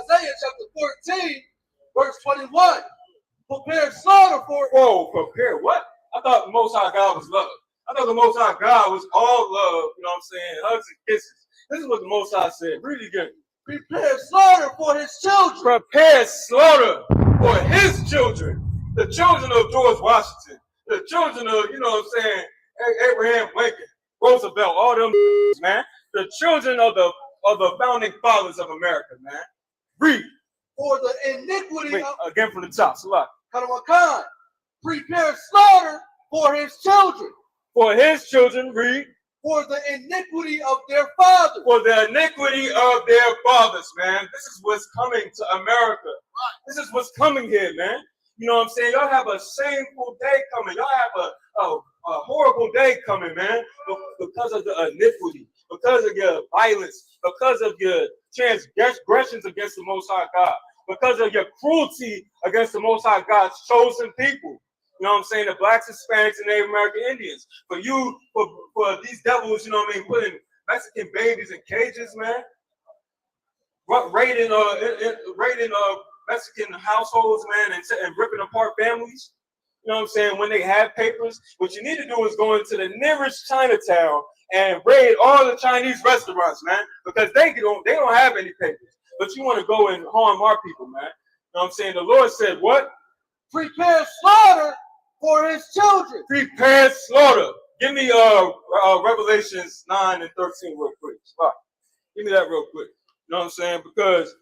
Isaiah chapter 14, verse 21. Prepare slaughter for it. Whoa, prepare what? I thought the Most High God was love. I thought the Most High God was all love, you know what I'm saying? Hugs and kisses. This is what the Most High said. Read it again. Prepare slaughter for his children. Prepare slaughter for his children. The children of George Washington. The children of, you know what I'm saying, Abraham Lincoln, Roosevelt, all them man. The children of the founding fathers of America, man. Read. For the iniquity of... Again from the top. Select. Prepare slaughter for his children. For his children, read. For the iniquity of their fathers. For the iniquity of their fathers, man. This is what's coming to America. This is what's coming here, man. You know what I'm saying? Y'all have a shameful day coming. Y'all have a horrible day coming, man. Because of the iniquity, because of your violence, because of your transgressions against the Most High God, because of your cruelty against the Most High God's chosen people. You know what I'm saying? The blacks, Hispanics, and Native American Indians. For these devils, you know what I mean, putting Mexican babies in cages, man. Raiding Mexican households, man, and ripping apart families. You know what I'm saying? When they have papers, what you need to do is go into the nearest Chinatown and raid all the Chinese restaurants, man, because they don't have any papers. But you want to go and harm our people, man. You know what I'm saying? The Lord said, what? Prepare slaughter for his children. Prepare slaughter. Give me Revelations 9 and 13 real quick. Right. Give me that real quick. You know what I'm saying? Because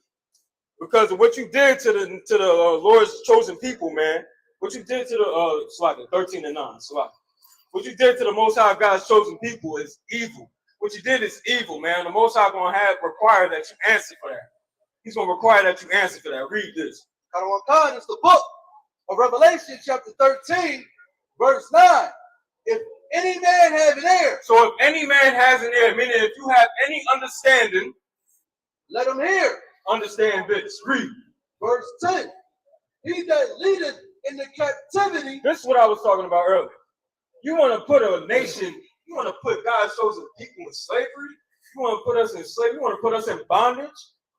of what you did to the Lord's chosen people, man. What you did to the 13 and 9. What you did to the Most High God's chosen people is evil. What you did is evil, man. The Most High gonna require that you answer for that. He's gonna require that you answer for that. Read this. It's the book of Revelation, chapter 13, verse 9. If any man have an ear. So if any man has an ear, meaning if you have any understanding, let him hear. Understand this. Read. Verse 10. He that leadeth in the captivity. This is what I was talking about earlier. You want to put a nation, you want to put God's chosen people in slavery. You want to put us in slavery. You want to put us in bondage.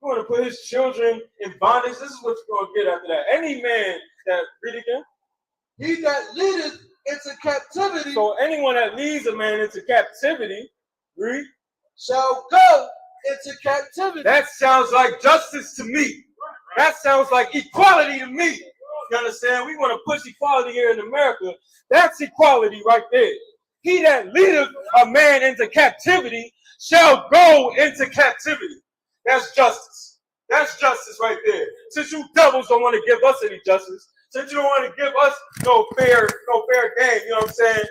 You want to put his children in bondage. This is what you're going to get after that. Any man that, read again. He that leadeth into captivity. So anyone that leads a man into captivity, read, shall go into captivity. That sounds like justice to me. That sounds like equality to me. You understand? We want to push equality here in America. That's equality right there. He that leadeth a man into captivity shall go into captivity. That's justice. That's justice right there. Since you devils don't want to give us any justice, since you don't want to give us no fair game, you know what I'm saying?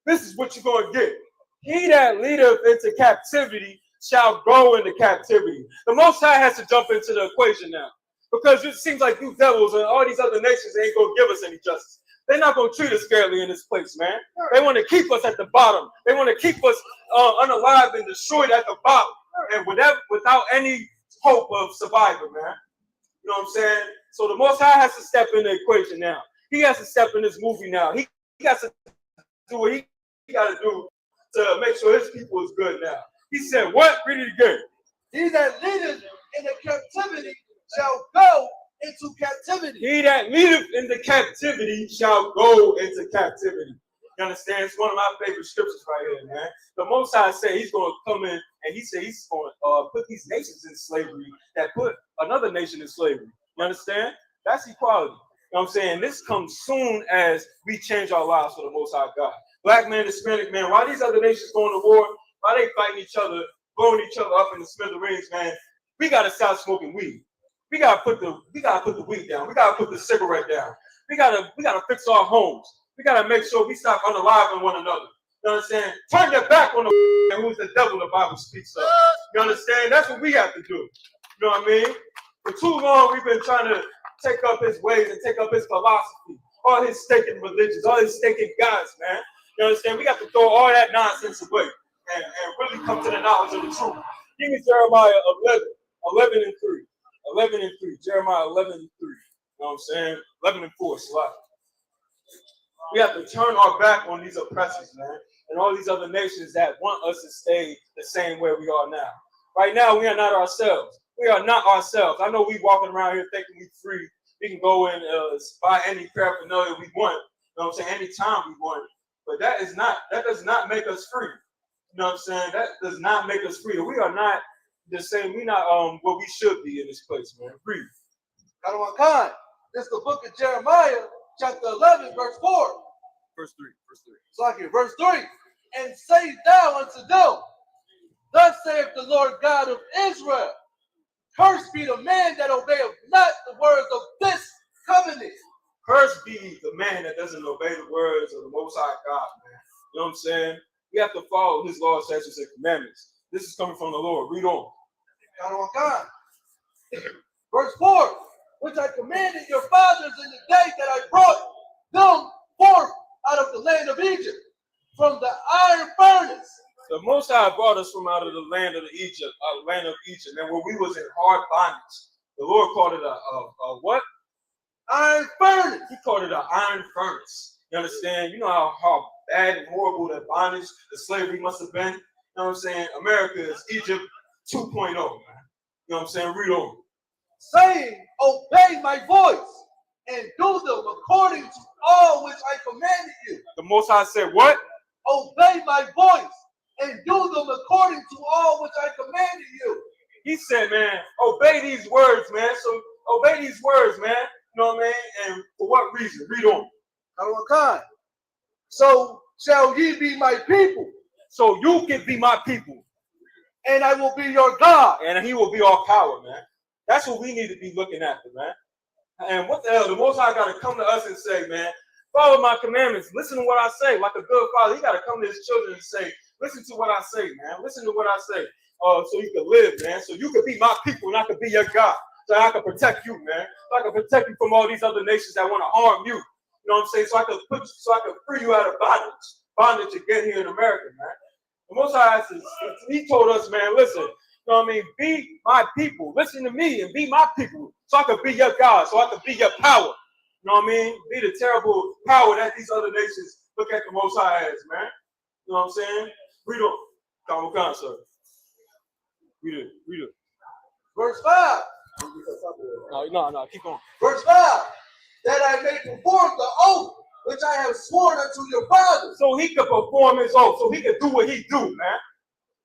This is what you're going to get. He that leadeth into captivity shall go into captivity. The Most High has to jump into the equation now. Because it seems like you devils and all these other nations ain't going to give us any justice. They're not going to treat us fairly in this place, man. They want to keep us at the bottom. They want to keep us unalive and destroyed at the bottom. And without any hope of survival, man. You know what I'm saying? So the Most High has to step in the equation now. He has to step in this movie now. He got to do what he got to do to make sure his people is good now. He said, what? Read it again. He that leadeth in the captivity shall go into captivity. He that leadeth into captivity shall go into captivity. You understand? It's one of my favorite scriptures right here, man. The Most High said he's going to come in and he said he's going to put these nations in slavery that put another nation in slavery. You understand? That's equality. You know what I'm saying? This comes soon as we change our lives for the Most High God. Black man, Hispanic man, why these other nations going to war? Why they fighting each other, blowing each other up in the smithereens, man? We got to stop smoking weed. We gotta put the weed down. We gotta put the cigarette down. We gotta fix our homes. We gotta make sure we stop unaliving one another. You understand? Turn your back on the who's the devil the Bible speaks of. You understand? That's what we have to do. You know what I mean? For too long we've been trying to take up his ways and take up his philosophy, all his staking religions, all his staking gods, man. You understand? We got to throw all that nonsense away and really come to the knowledge of the truth. Give me Jeremiah 11 and 3. 11 and 3. Jeremiah 11 and 3. You know what I'm saying? 11 and 4. Slide. We have to turn our back on these oppressors, man, and all these other nations that want us to stay the same way we are now. Right now, we are not ourselves. We are not ourselves. I know we walking around here thinking we free. We can go and buy any paraphernalia we want. You know what I'm saying? Anytime we want. But that does not make us free. You know what I'm saying? That does not make us free. We are not the same. We're not what we should be in this place, man. Free. YAHUWAH. This is the book of Jeremiah, chapter 11, verse 4. Verse 3. Verse 3. So I can verse 3. And say thou unto them, thus saith the Lord God of Israel, cursed be the man that obeyeth not the words of this covenant. Cursed be the man that doesn't obey the words of the Most High God, man. You know what I'm saying? We have to follow his laws, statutes, and commandments. This is coming from the Lord. Read on. YAHUWAH. Verse 4. Which I commanded your fathers in the day that I brought them forth out of the land of Egypt, from the iron furnace. The Most High brought us from out of the land of Egypt, and when we was in hard bondage, the Lord called it a what? Iron furnace. He called it an iron furnace. You understand? You know how bad and horrible that bondage, the slavery must have been. You know what I'm saying? America is Egypt 2.0, man. You know what I'm saying? Read on. Saying, obey my voice, and do them according to all which I commanded you. The Most High said, what? Obey my voice, and do them according to all which I commanded you. He said, man, obey these words, man. So obey these words, man. You know what I mean? And for what reason? Read on. YAHUWAH. So shall ye be my people. So you can be my people. And I will be your God. And he will be our power, man. That's what we need to be looking after, man. And what the hell? The Most High got to come to us and say, man, follow my commandments. Listen to what I say. Like a good father, he got to come to his children and say, listen to what I say, man. Listen to what I say. So you can live, man. So you can be my people and I can be your God. So I can protect you, man. So I can protect you from all these other nations that want to harm you. You know what I'm saying? So I can free you out of bondage again here in America, man. The Most High, he told us, man, listen, you know what I mean? Be my people. Listen to me and be my people. So I can be your God. So I can be your power. You know what I mean? Be the terrible power that these other nations look at the Most High as, man. You know what I'm saying? Read on. Come, sir. Read it. Verse 5. No, keep going. Verse 5. That I may perform the oath which I have sworn unto your fathers. So he could perform his oath. So he could do what he do, man.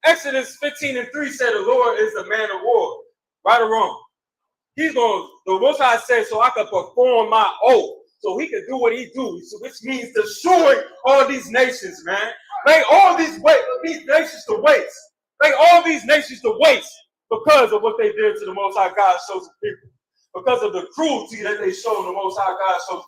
Exodus 15:3 said the Lord is the man of war. Right or wrong? The Most High said, so I could perform my oath. So he could do what he do. So which means destroy all these nations, man. Make all these nations to waste. Make all these nations to waste because of what they did to the Most High God's chosen people. Because of the cruelty that they showed the Most High God's chosen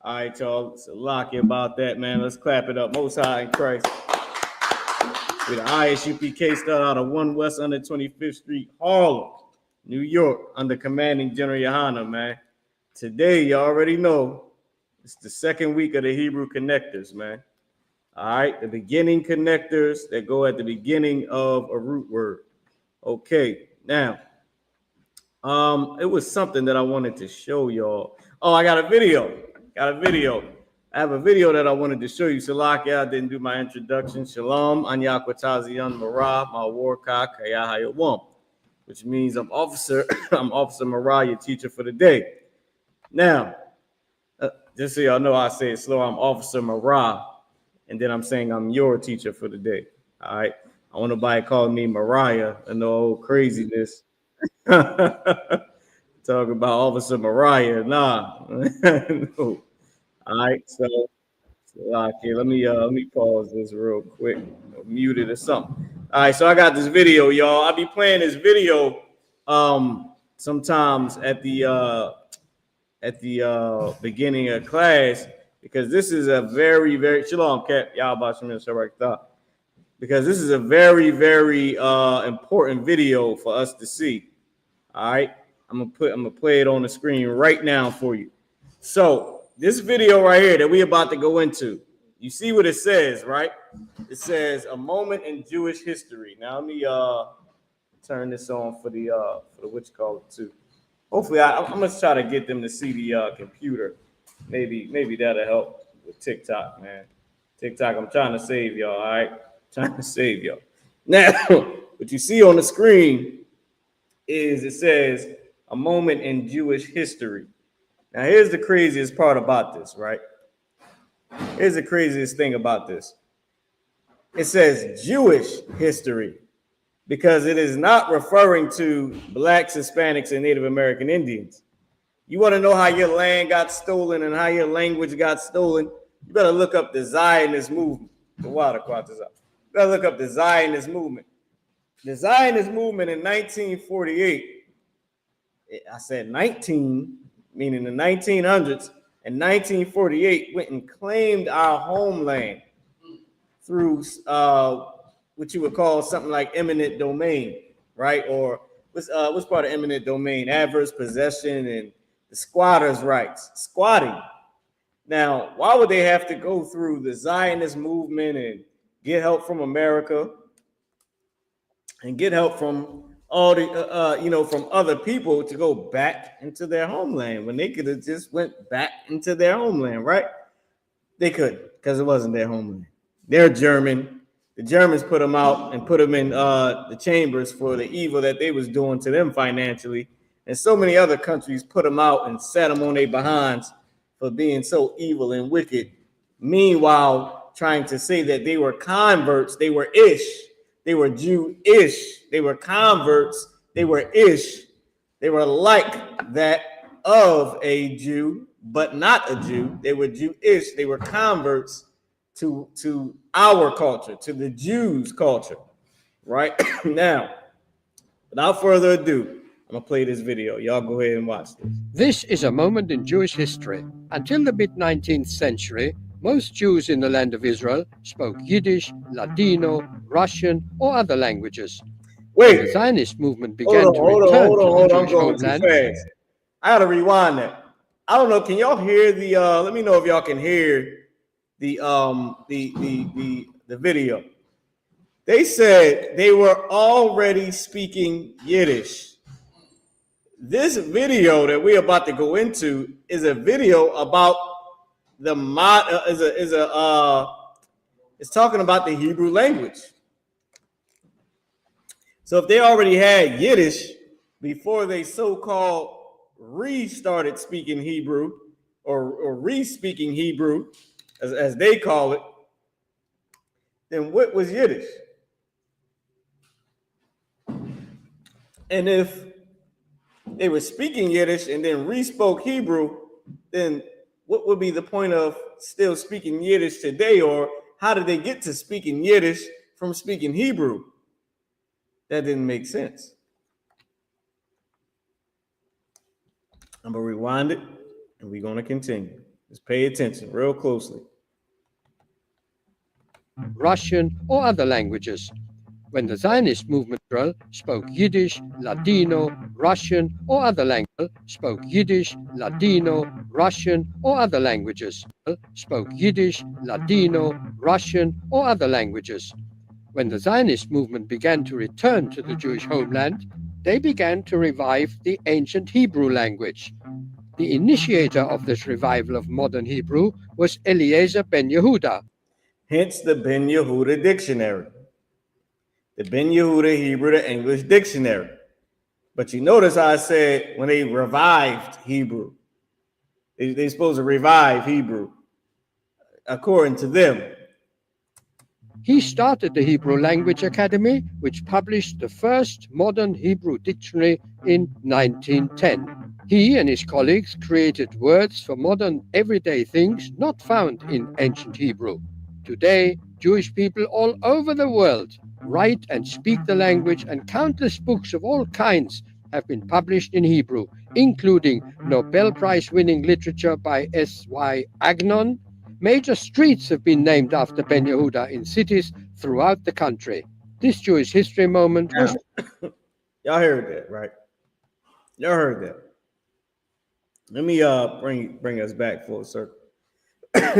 All right, y'all. It's a lock about that, man. Let's clap it up. Most High in Christ. With the I.S.U.P.K. start out of 1 West 125th Street, Harlem, New York, under commanding General YAHANNA, man. Today, you already know, it's the second week of the Hebrew connectors, man. All right, the beginning connectors that go at the beginning of a root word. Okay, now, it was something that I wanted to show y'all. Oh, I got a video. I have a video that I wanted to show you. Salakia, I didn't do my introduction. Shalom, Anyakwatazian Marah, Mawarka, Kayahayawam, which means I'm Officer Marah, your teacher for the day. Now, just so y'all know, I say it slow. I'm Officer Marah, and then I'm saying I'm your teacher for the day. All right. I want nobody calling me Mariah and no old craziness. Talk about Officer Mariah. Nah. No. All right, so okay, let me pause this real quick. Mute it or something. All right, so I got this video, y'all. I'll be playing this video sometimes at the beginning of class, because this is a very, very shalom cat, y'all about to because this is a very, very important video for us to see. All right, I'm gonna play it on the screen right now for you. So this video right here that we about to go into, you see what it says, right? It says a moment in Jewish history. Now let me turn this on for the what you call it too. Hopefully, I'm gonna try to get them to see the computer. Maybe that'll help with TikTok, man. TikTok, I'm trying to save y'all. All right, trying to save y'all. Now, what you see on the screen is it says a moment in Jewish history. Now, here's the craziest part about this, right? Here's the craziest thing about this. It says Jewish history because it is not referring to blacks, Hispanics, and Native American Indians. You want to know how your land got stolen and how your language got stolen? You better look up the Zionist movement. The water quantas up. You better look up the Zionist movement. The Zionist movement in 1948, I said 19, meaning the 1900s, and 1948 went and claimed our homeland through what you would call something like eminent domain, right? Or what's part of eminent domain? Adverse possession and the squatters' rights, squatting. Now, why would they have to go through the Zionist movement and get help from America and get help from all the, from other people to go back into their homeland when they could have just went back into their homeland, right? They couldn't because it wasn't their homeland. They're German. The Germans put them out and put them in the chambers for the evil that they was doing to them financially. And so many other countries put them out and sat them on their behinds for being so evil and wicked. Meanwhile, trying to say that they were converts, they were ish, they were Jew-ish, they were converts, they were ish, they were like that of a Jew, but not a Jew. They were Jew-ish, they were converts to our culture, to the Jews' culture, right? Now, without further ado, I'm gonna play this video. Y'all go ahead and watch this. This is a moment in Jewish history. Until the mid-19th century, most Jews in the land of Israel spoke Yiddish, Ladino, Russian, or other languages. When the Wait, Zionist movement began to return to the Jewish homeland. I gotta rewind that. I don't know. Can y'all hear the? Let me know if y'all can hear the video. They said they were already speaking Yiddish. This video that we're about to go into is a video about the it's talking about the Hebrew language. So if they already had Yiddish before they so-called restarted speaking Hebrew or re-speaking Hebrew, as they call it, then what was Yiddish? And if they were speaking Yiddish and then re-spoke Hebrew, then what would be the point of still speaking Yiddish today? Or how did they get to speaking Yiddish from speaking Hebrew? That didn't make sense. I'm gonna rewind it and we're gonna continue. Just pay attention real closely. Russian, or other languages. When the Zionist movement spoke Yiddish, Ladino, Russian, or other languages, spoke Yiddish, Ladino, Russian, or other languages, spoke Yiddish, Ladino, Russian, or other languages. When the Zionist movement began to return to the Jewish homeland, they began to revive the ancient Hebrew language. The initiator of this revival of modern Hebrew was Eliezer ben Yehuda. Hence the Ben Yehuda dictionary. The Ben Yehuda Hebrew to English dictionary. But you notice how I said when they revived Hebrew. They're supposed to revive Hebrew according to them. He started the Hebrew Language Academy, which published the first modern Hebrew dictionary in 1910. He and his colleagues created words for modern everyday things not found in ancient Hebrew. Today, Jewish people all over the world write and speak the language, and countless books of all kinds have been published in Hebrew, including Nobel Prize-winning literature by S.Y. Agnon. Major streets have been named after Ben Yehuda in cities throughout the country. This Jewish history moment was... Y'all heard that, right? Y'all heard that. Let me bring us back full circle.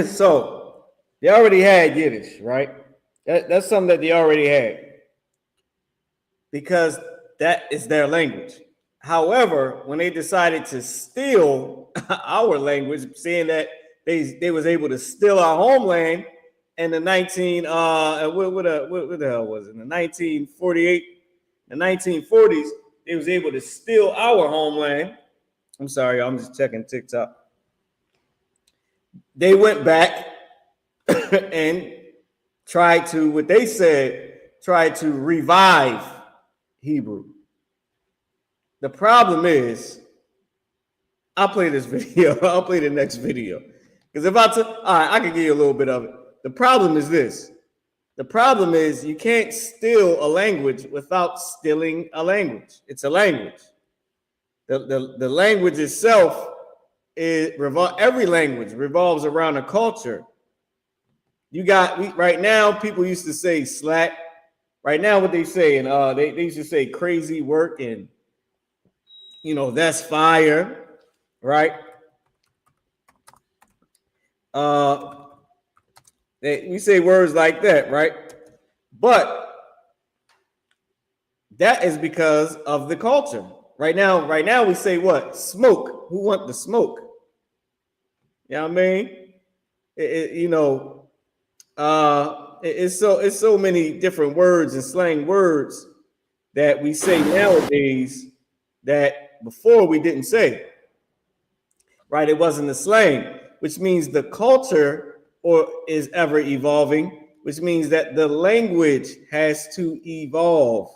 So they already had Yiddish, right? That's something that they already had because that is their language. However, when they decided to steal our language, saying that they was able to steal our homeland in the what the hell was it? In the 1948, the 1940s, they was able to steal our homeland. I'm sorry, I'm just checking TikTok. They went back and tried to, what they said, tried to revive Hebrew. The problem is, I'll play this video. I'll play the next video. Because all right, I can give you a little bit of it. The problem is this. The problem is you can't steal a language without stealing a language. It's a language. The language itself, every language revolves around a culture. You got, right now, people used to say slack. Right now, what they say, and they used to say crazy work and, you know, that's fire, right? We say words like that, right? But that is because of the culture. Right now we say what? Smoke. Who want the smoke? You know what I mean? It's so many different words and slang words that we say nowadays that before we didn't say. Right? It wasn't the slang, which means the culture is ever evolving, which means that the language has to evolve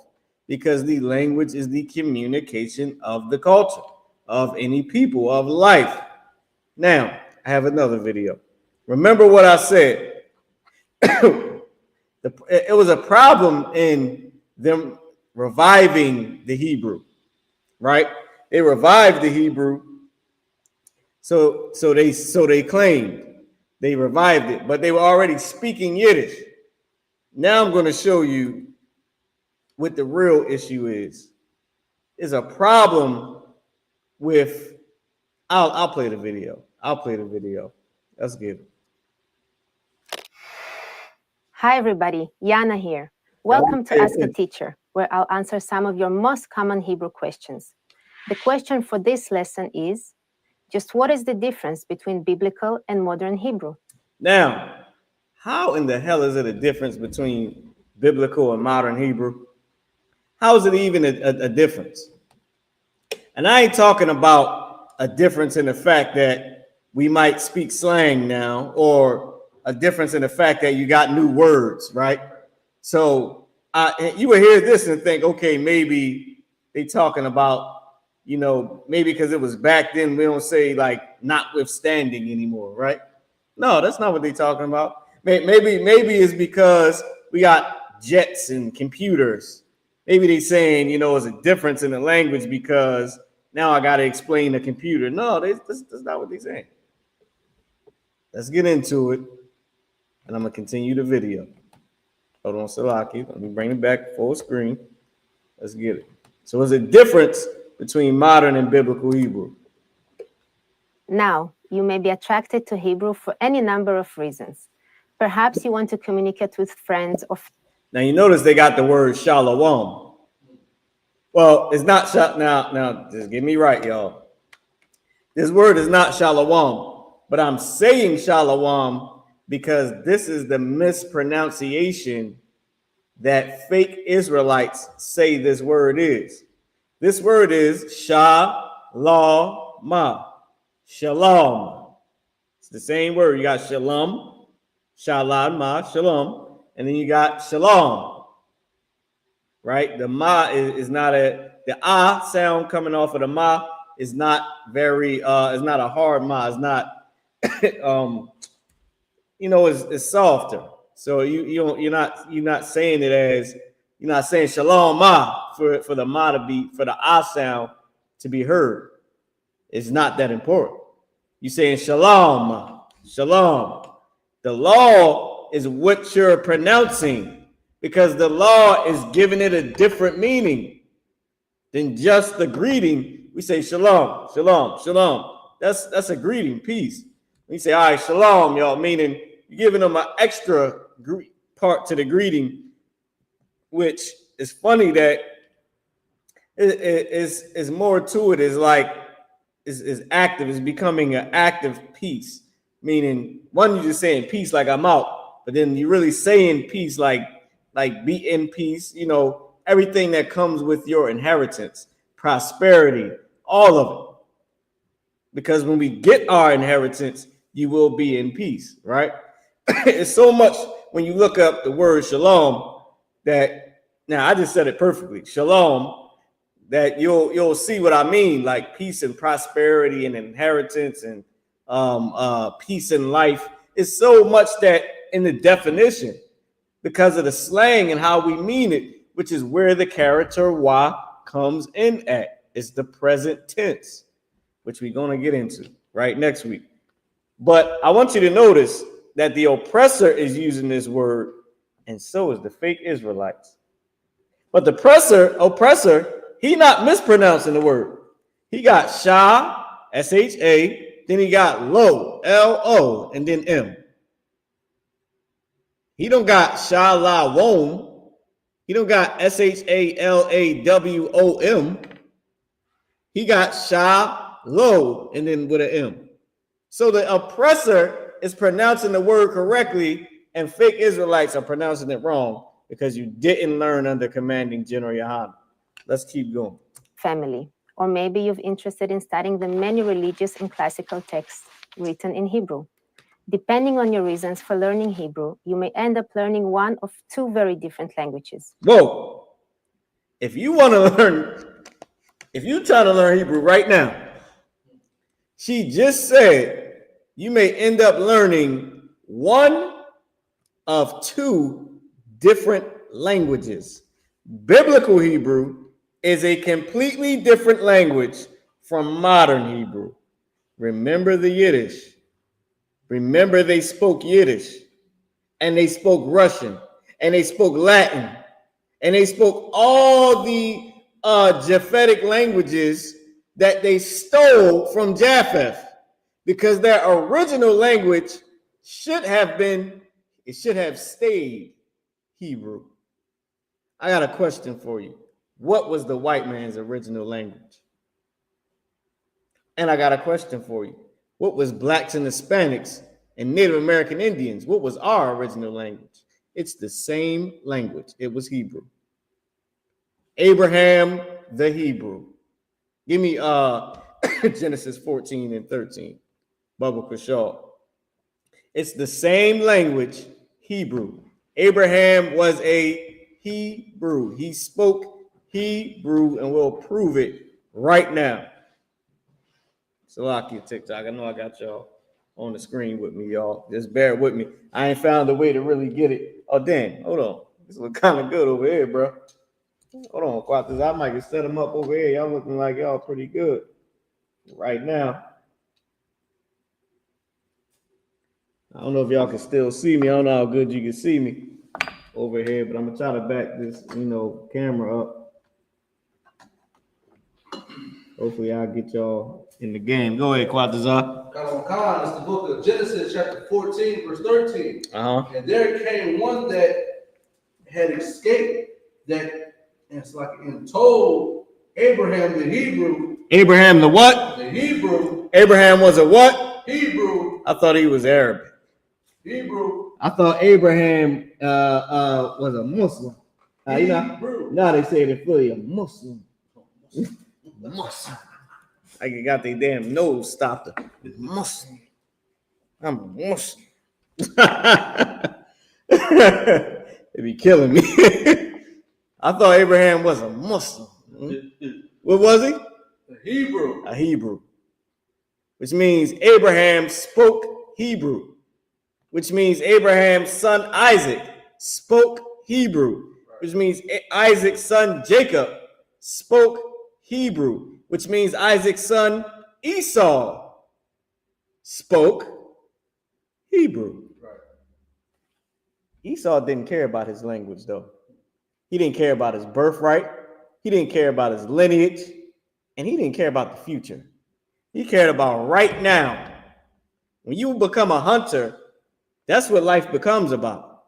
because the language is the communication of the culture, of any people, of life. Now, I have another video. Remember what I said. It was a problem in them reviving the Hebrew, right? They revived the Hebrew. So they claimed they revived it, but they were already speaking Yiddish. Now I'm going to show you what the real issue is. There's a problem with, I'll play the video. Let's get it. Hi, everybody. Yana here. Welcome to Ask a Teacher, where I'll answer some of your most common Hebrew questions. The question for this lesson is, just what is the difference between biblical and modern Hebrew? Now, how in the hell is it a difference between biblical and modern Hebrew? How is it even a difference? And I ain't talking about a difference in the fact that we might speak slang now, or a difference in the fact that you got new words, right? So you would hear this and think, okay, maybe they talking about, you know, maybe because it was back then, we don't say like notwithstanding anymore, right? No, that's not what they're talking about. Maybe it's because we got jets and computers. Maybe they saying, you know, it's a difference in the language because now I got to explain the computer. No, that's not what they're saying. Let's get into it. And I'm going to continue the video. Hold on, Salaki. Let me bring it back full screen. Let's get it. So there's a difference between modern and biblical Hebrew. Now, you may be attracted to Hebrew for any number of reasons. Perhaps you want to communicate with friends or... Now, you notice they got the word shalom. Well, it's not now, just get me right, y'all. This word is not shalom, but I'm saying shalom because this is the mispronunciation that fake Israelites say this word is. This word is shalom. Shalom. It's the same word. You got shalom, shalom, and then you got shalom. Right? The ma is not the ah sound coming off of the ma is not very it's not a hard ma. It's not you know, it's softer. So you're not saying it as, you're not saying shalom ma for the ma to be, for the ah sound to be heard. It's not that important. You're saying shalom. The law is what you're pronouncing, because the law is giving it a different meaning than just the greeting. We say shalom. That's a greeting, peace. We say, all right, shalom, y'all, meaning you're giving them an extra part to the greeting, which is funny that is more to it. Is like is active. Is becoming an active piece. Meaning, one, you're just saying peace like I'm out, but then you're really saying peace like be in peace. You know, everything that comes with your inheritance, prosperity, all of it. Because when we get our inheritance, you will be in peace, right? It's so much when you look up the word shalom that, now I just said it perfectly, shalom, that you'll see what I mean, like peace and prosperity and inheritance and peace in life. It's so much that in the definition, because of the slang and how we mean it, which is where the character wa comes in at. It's the present tense, which we're going to get into right next week. But I want you to notice that the oppressor is using this word, and so is the fake Israelites. But the oppressor, he not mispronouncing the word. He got Sha, S-H-A, then he got Lo, L-O, and then M. He don't got Shalawon. He don't got S-H-A-L-A-W-O-M. He got Shalom, and then with an M. So the oppressor is pronouncing the word correctly, and fake Israelites are pronouncing it wrong because you didn't learn under commanding General YAHANNA. Let's keep going. Family. Or maybe you're interested in studying the many religious and classical texts written in Hebrew. Depending on your reasons for learning Hebrew, you may end up learning one of two very different languages. Whoa. If you're trying to learn Hebrew right now, she just said you may end up learning one of two different languages. Biblical Hebrew is a completely different language from modern Hebrew. Remember the Yiddish. Remember they spoke Yiddish, and they spoke Russian, and they spoke Latin, and they spoke all the Japhetic languages that they stole from Japheth, because their original language should have stayed Hebrew. I got a question for you. What was the white man's original language? And I got a question for you. What was blacks and Hispanics and Native American Indians? What was our original language? It's the same language. It was Hebrew. Abraham, the Hebrew. Give me Genesis 14 and 13. Bubba Kashaw. It's the same language, Hebrew. Abraham was a Hebrew. He spoke Hebrew, and we'll prove it right now. Salaki TikTok. I know I got y'all on the screen with me, y'all. Just bear with me. I ain't found a way to really get it. Oh, dang. Hold on. This look kind of good over here, bro. Hold on, Quatas. I might just set them up over here. Y'all looking like y'all pretty good right now. I don't know if y'all can still see me. I don't know how good you can see me over here, but I'm gonna try to back this, camera up. Hopefully, I'll get y'all in the game. Go ahead, Quatazar. Khan is the book of Genesis, chapter 14, verse 13. Uh-huh. And there came one that had escaped, and it's like and told Abraham the Hebrew. Abraham the what? The Hebrew. Abraham was a what? Hebrew. I thought he was Arabic. Hebrew. I thought Abraham was a Muslim. Now they say they're fully a Muslim. Muslim. Like you got their damn nose stopped. Muslim. I'm a Muslim. They be killing me. I thought Abraham was a Muslim. What was he? A Hebrew. A Hebrew. Which means Abraham spoke Hebrew. Which means Abraham's son Isaac spoke Hebrew. Which means Isaac's son Jacob spoke Hebrew. Which means Isaac's son Esau spoke Hebrew. Right. Esau didn't care about his language, though. He didn't care about his birthright. He didn't care about his lineage. And he didn't care about the future. He cared about right now. When you become a hunter, that's what life becomes about.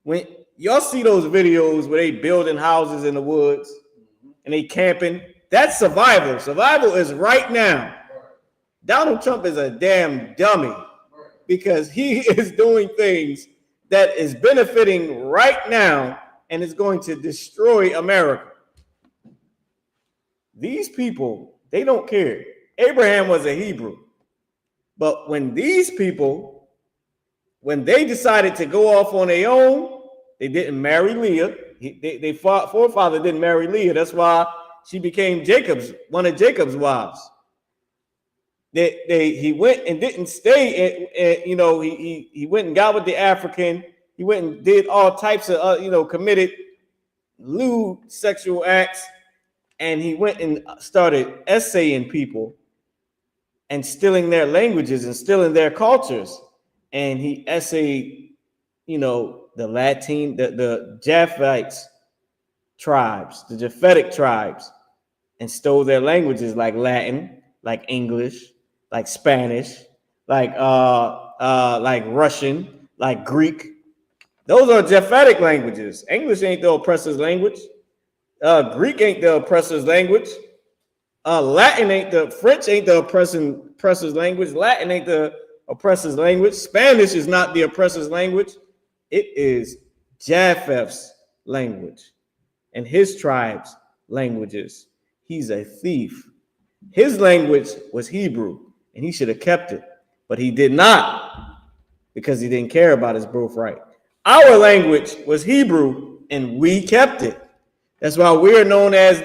when y'all see those videos where they building houses in the woods and they camping, that's survival. Survival is right now. Donald Trump is a damn dummy because he is doing things that is benefiting right now and is going to destroy America. These people, they don't care. Abraham was a Hebrew. But when these people, when they decided to go off on their own, they didn't marry Leah. They forefather didn't marry Leah. That's why she became one of Jacob's wives. He went and didn't stay. He went and got with the African. He went and did all types of, committed lewd sexual acts. And he went and started essaying people and stealing their languages and stealing their cultures. And he essayed, the Latin, the Japhites tribes, the Japhetic tribes, and stole their languages like Latin, like English, like Spanish, like Russian, like Greek. Those are Japhetic languages. English ain't the oppressor's language. Greek ain't the oppressor's language. French ain't the oppressor's language. Latin ain't the oppressor's language. Spanish is not the oppressor's language. It is Japheth's language and his tribe's languages. He's a thief. His language was Hebrew, and he should have kept it, but he did not because he didn't care about his birthright. Our language was Hebrew, and we kept it. That's why we're known as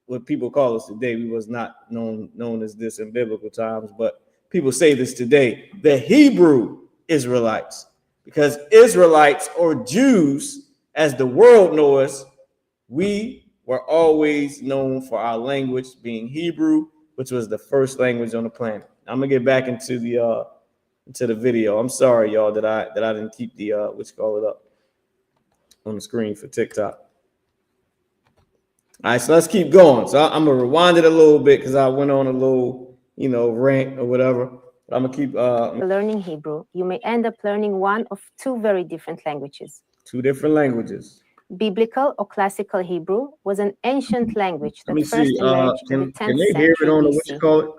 what people call us today. We was not known as this in biblical times, but people say this today, the Hebrew Israelites, because Israelites or Jews, as the world knows us, we were always known for our language being Hebrew, which was the first language on the planet. I'm gonna get back into the video. I'm sorry, y'all, that I didn't keep the up on the screen for TikTok. All right, so let's keep going. So I'm gonna rewind it a little bit because I went on a little, rant or whatever. But I'm gonna keep learning Hebrew. You may end up learning one of two very different languages. Two different languages. Biblical or classical Hebrew was an ancient language that first emerged in the 10th can they hear it on the, what you call it?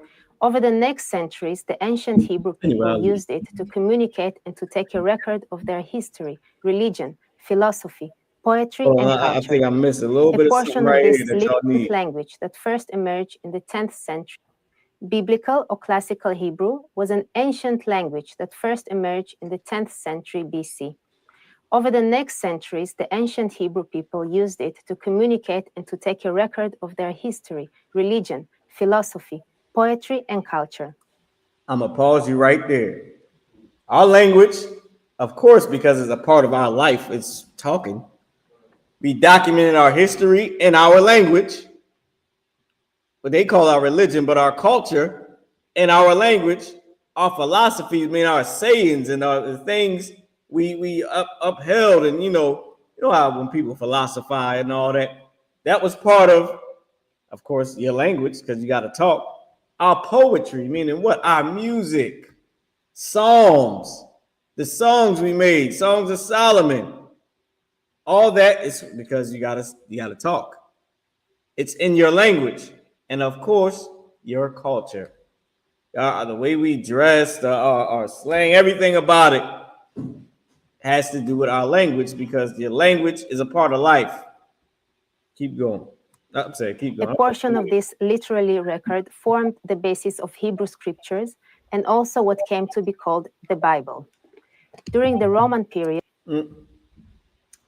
Over the next centuries, the ancient Hebrew people used it to communicate and to take a record of their history, religion, philosophy, poetry, and culture. I think I missed a little bit of something right here that y'all need. Language that first emerged in the 10th century. Biblical or classical Hebrew was an ancient language that first emerged in the 10th century BC. Over the next centuries, the ancient Hebrew people used it to communicate and to take a record of their history, religion, philosophy, poetry, and culture. I'm gonna pause you right there. Our language, of course, because it's a part of our life, it's talking. We documented our history in our language, what they call our religion, but our culture and our language, our philosophies, our sayings and the things we upheld. And you know how when people philosophize and all that, that was part of course, your language, because you got to talk. Our poetry, meaning what? Our music, psalms, the songs we made, songs of Solomon. All that is because you gotta talk. It's in your language, and of course, your culture. The way we dress, our slang, everything about it has to do with our language, because your language is a part of life. Keep going. I'm saying, keep going. A portion of this literary record formed the basis of Hebrew scriptures and also what came to be called the Bible. During the Roman period.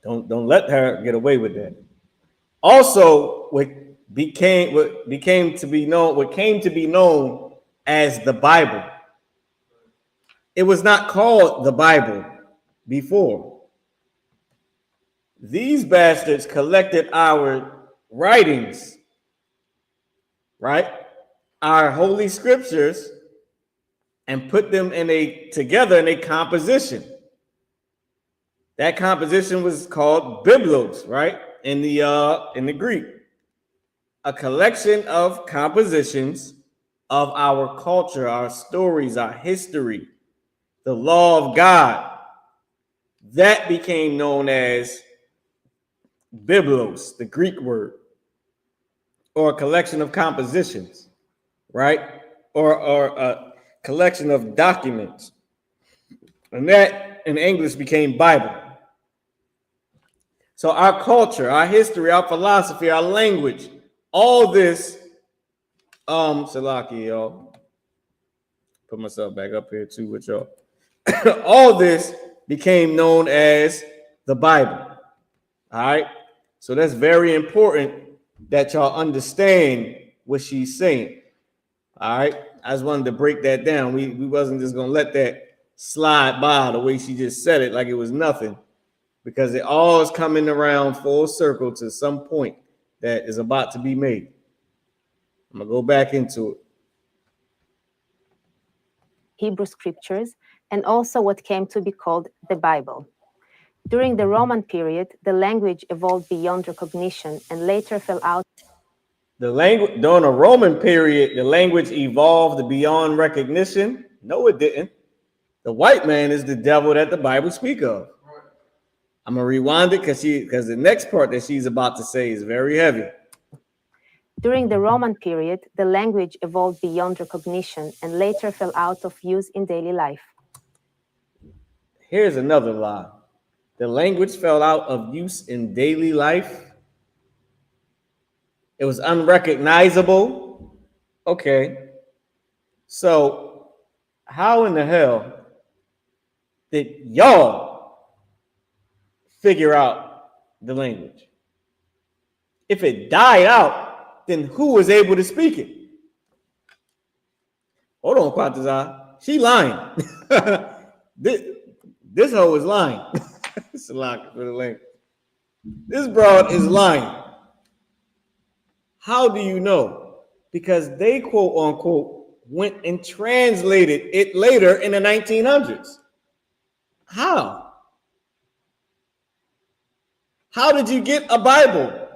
Don't let her get away with that. Also, what came to be known as the Bible. It was not called the Bible before. These bastards collected our writings, right? Our holy scriptures, and put them together in a composition. That composition was called biblos, right? In the Greek. A collection of compositions of our culture, our stories, our history, the law of God. that became known as biblos, the Greek word, or a collection of compositions, right? Or a collection of documents. And that in English became Bible. So our culture, our history, our philosophy, our language, all this, Salaki, y'all. Put myself back up here too with y'all. All this became known as the Bible. All right. So that's very important that y'all understand what she's saying. All right. I just wanted to break that down. We wasn't just gonna let that slide by the way she just said it like it was nothing, because it all is coming around full circle to some point that is about to be made. I'm gonna go back into it. Hebrew scriptures, and also what came to be called the Bible. During the Roman period, the language evolved beyond recognition and later fell out. The language during the Roman period, the language evolved beyond recognition. No, it didn't. The white man is the devil that the Bible speaks of. I'm gonna rewind it because the next part that she's about to say is very heavy. During the Roman period, the language evolved beyond recognition and later fell out of use in daily life. Here's another lie. The language fell out of use in daily life. It was unrecognizable. Okay. So how in the hell did y'all figure out the language? If it died out, then who was able to speak it? Hold on, Quatazar. She lying. This hoe is lying. It's a lot for the language. This broad is lying. How do you know? Because they, quote unquote, went and translated it later in the 1900s. How? How did you get a Bible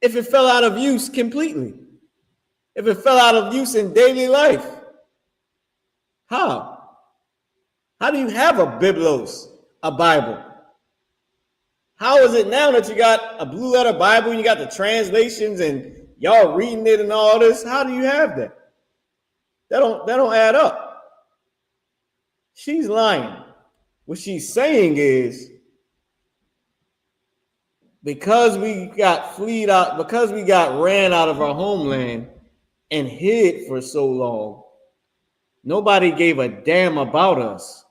if it fell out of use completely? If it fell out of use in daily life? How? How do you have a biblos, a Bible? How is it now that you got a blue letter Bible and you got the translations and y'all reading it and all this? How do you have that? That don't add up. She's lying. What she's saying is, because we got fleed out, because we got ran out of our homeland and hid for so long, nobody gave a damn about us.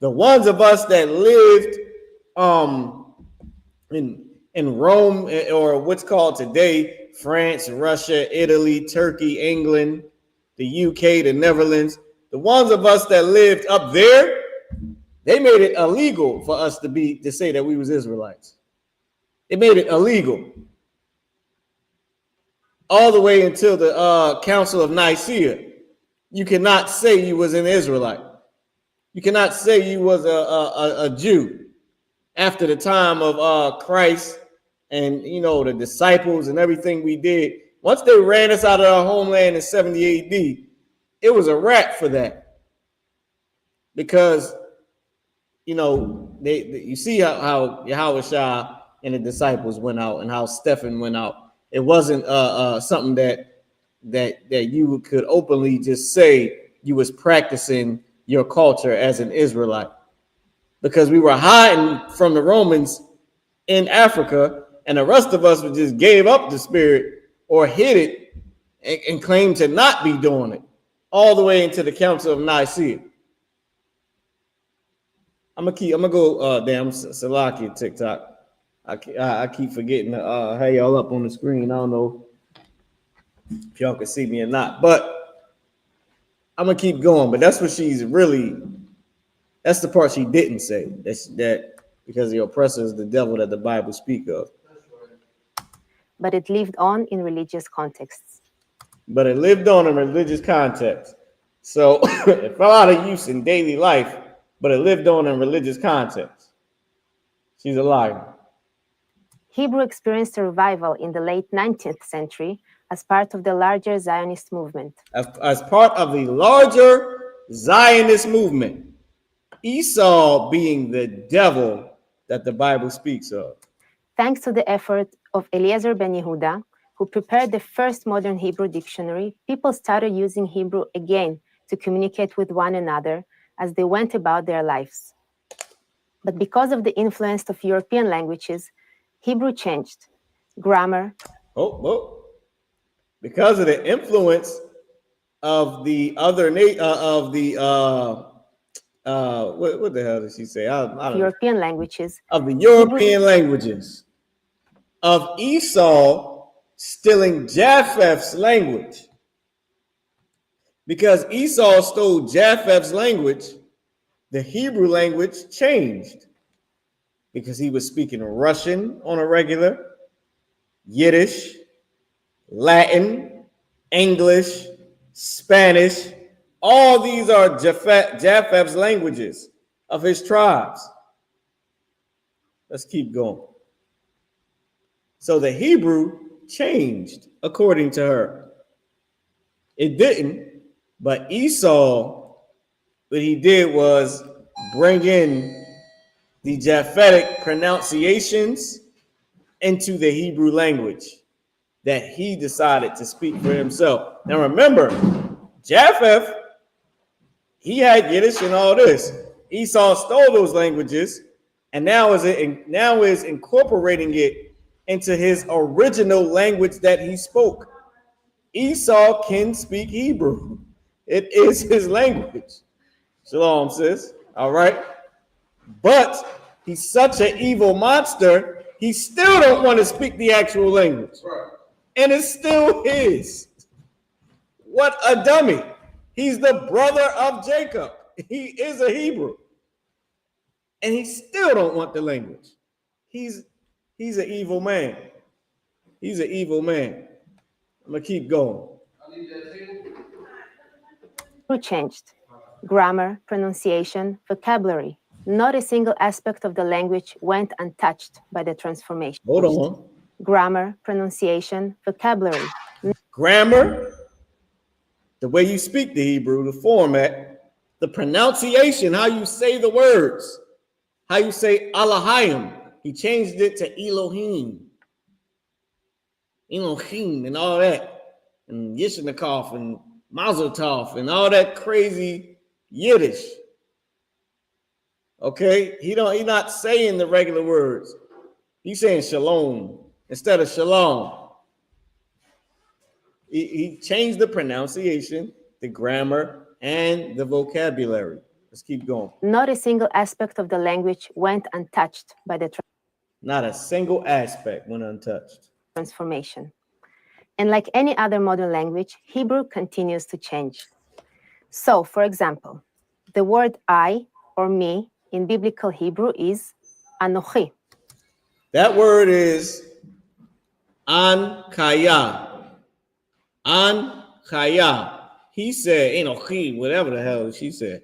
The ones of us that lived in Rome, or what's called today France, Russia, Italy, Turkey, England, the UK, the Netherlands, the ones of us that lived up there, they made it illegal for us to say that we was Israelites. It made it illegal all the way until the Council of Nicaea. You cannot say you was an Israelite. You cannot say you was a Jew after the time of Christ and, you know, the disciples and everything we did. Once they ran us out of our homeland in 70 AD, it was a wrap for that. Because, you know, you see how YAHUSHA and the disciples went out and how Stephen went out. It wasn't something that you could openly just say you was practicing your culture as an Israelite, because we were hiding from the Romans in Africa, and the rest of us just gave up the spirit or hid it and claimed to not be doing it all the way into the Council of Nicaea. I'm gonna go damn Salaki TikTok. I keep forgetting to have y'all up on the screen. I don't know if y'all can see me or not, but I'm gonna keep going. But that's what she's really. That's the part she didn't say. That because the oppressor is the devil that the Bible speaks of. But it lived on in religious contexts. But it lived on in religious context. So it fell out of use in daily life, but it lived on in religious context. She's a liar. Hebrew experienced a revival in the late 19th century as part of the larger Zionist movement. As part of the larger Zionist movement. Esau being the devil that the Bible speaks of? Thanks to the effort of Eliezer ben Yehuda, who prepared the first modern Hebrew dictionary, people started using Hebrew again to communicate with one another as they went about their lives. But because of the influence of European languages, Hebrew changed. Grammar. Because of the influence of the other what the hell did she say? I don't European languages. Of the European languages. Of Esau stealing Japheth's language. Because Esau stole Japheth's language, the Hebrew language changed. Because he was speaking Russian on a regular, Yiddish, Latin, English, Spanish. All these are Japheth's languages of his tribes. Let's keep going. So the Hebrew changed according to her. It didn't, but Esau, what he did was bring in the Japhetic pronunciations into the Hebrew language that he decided to speak for himself. Now remember, Japheth, he had Yiddish and all this. Esau stole those languages and now is incorporating it into his original language that he spoke. Esau can speak Hebrew. It is his language. Shalom, sis. All right. But he's such an evil monster, he still don't want to speak the actual language. And it's still his. What a dummy. He's the brother of Jacob. He is a Hebrew. And he still don't want the language. He's an evil man. He's an evil man. I'm going to keep going. Who changed? Grammar, pronunciation, vocabulary. Not a single aspect of the language went untouched by the transformation. Hold on. Grammar, pronunciation, vocabulary. Grammar, the way you speak the Hebrew, the format, the pronunciation, how you say the words, how you say Elohim. He changed it to Elohim. Elohim and all that. And Yishnikov and Mazel Tov and all that crazy Yiddish. Okay? He's not saying the regular words. He's saying shalom instead of shalom. He changed the pronunciation, the grammar, and the vocabulary. Let's keep going. Not a single aspect of the language went untouched by the Not a single aspect went untouched. Transformation. And like any other modern language, Hebrew continues to change. So, for example, the word I or me in biblical Hebrew is Anochi. That word is An-Kaya. An-Kaya. He said, Enochi, whatever the hell she said.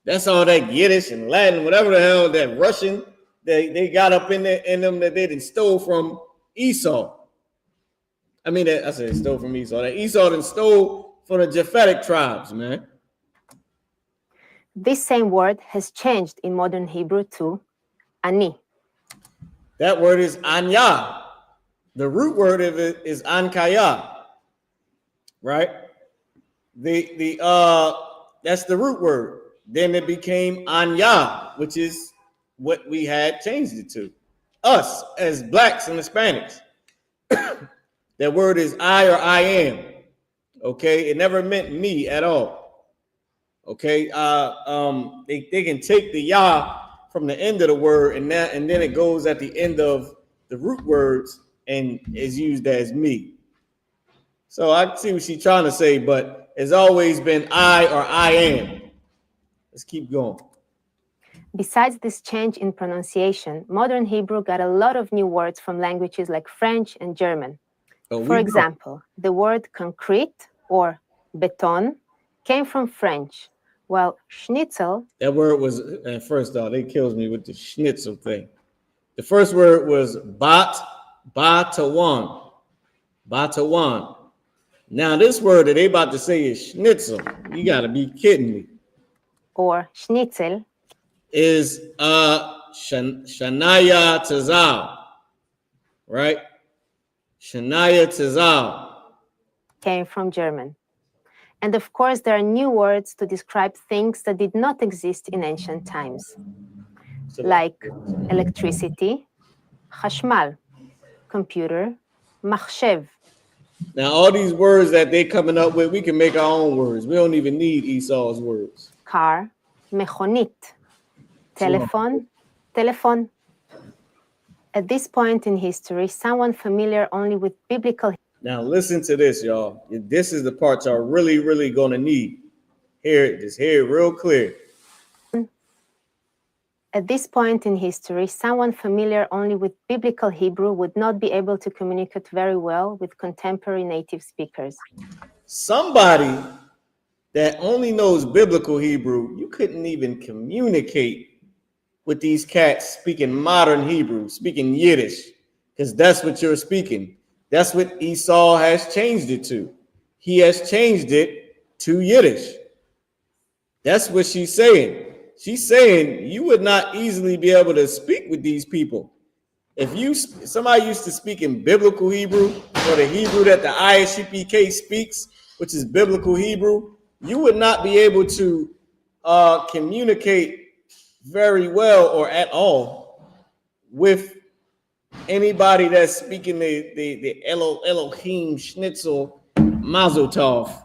That's all that Yiddish and Latin, whatever the hell that Russian they got up in them that they didn't stole from Esau. I mean, I said stole from Esau. That Esau didn't stole from the Japhetic tribes, man. This same word has changed in modern Hebrew to Ani. That word is Anya. The root word of it is Ankaya. Right? That's the root word. Then it became Anya, which is what we had changed it to. Us as blacks and Hispanics. That word is I or I am. Okay, it never meant me at all. Okay, they can take the Yah from the end of the word and then it goes at the end of the root words and is used as me. So I see what she's trying to say, but it's always been I or I am. Let's keep going. Besides this change in pronunciation, modern Hebrew got a lot of new words from languages like French and German. For example, the word concrete or beton came from French, while schnitzel... That word was, first off, it kills me with the schnitzel thing. The first word was batawan. Now this word that they about to say is schnitzel. You got to be kidding me. or schnitzel is Shanaya Tazal, right? Shanaya Tazal. came from German. And of course, there are new words to describe things that did not exist in ancient times, like electricity, chashmal, computer, machshev. Now, all these words that they coming up with, we can make our own words. We don't even need Esau's words. Car, mechonit, telephone, telephone. At this point in history, someone familiar only with biblical. Now, listen to this, y'all. This is the part y'all really, really gonna need. Just hear it real clear. At this point in history, someone familiar only with biblical Hebrew would not be able to communicate very well with contemporary native speakers. Somebody that only knows biblical Hebrew, you couldn't even communicate with these cats speaking modern Hebrew, speaking Yiddish, because that's what you're speaking. That's what Esau has changed it to. He has changed it to Yiddish. That's what she's saying. She's saying you would not easily be able to speak with these people. If somebody used to speak in biblical Hebrew, or the Hebrew that the I.S.U.P.K speaks, which is biblical Hebrew, you would not be able to communicate very well or at all with anybody that's speaking the Elohim Schnitzel Mazel Tov.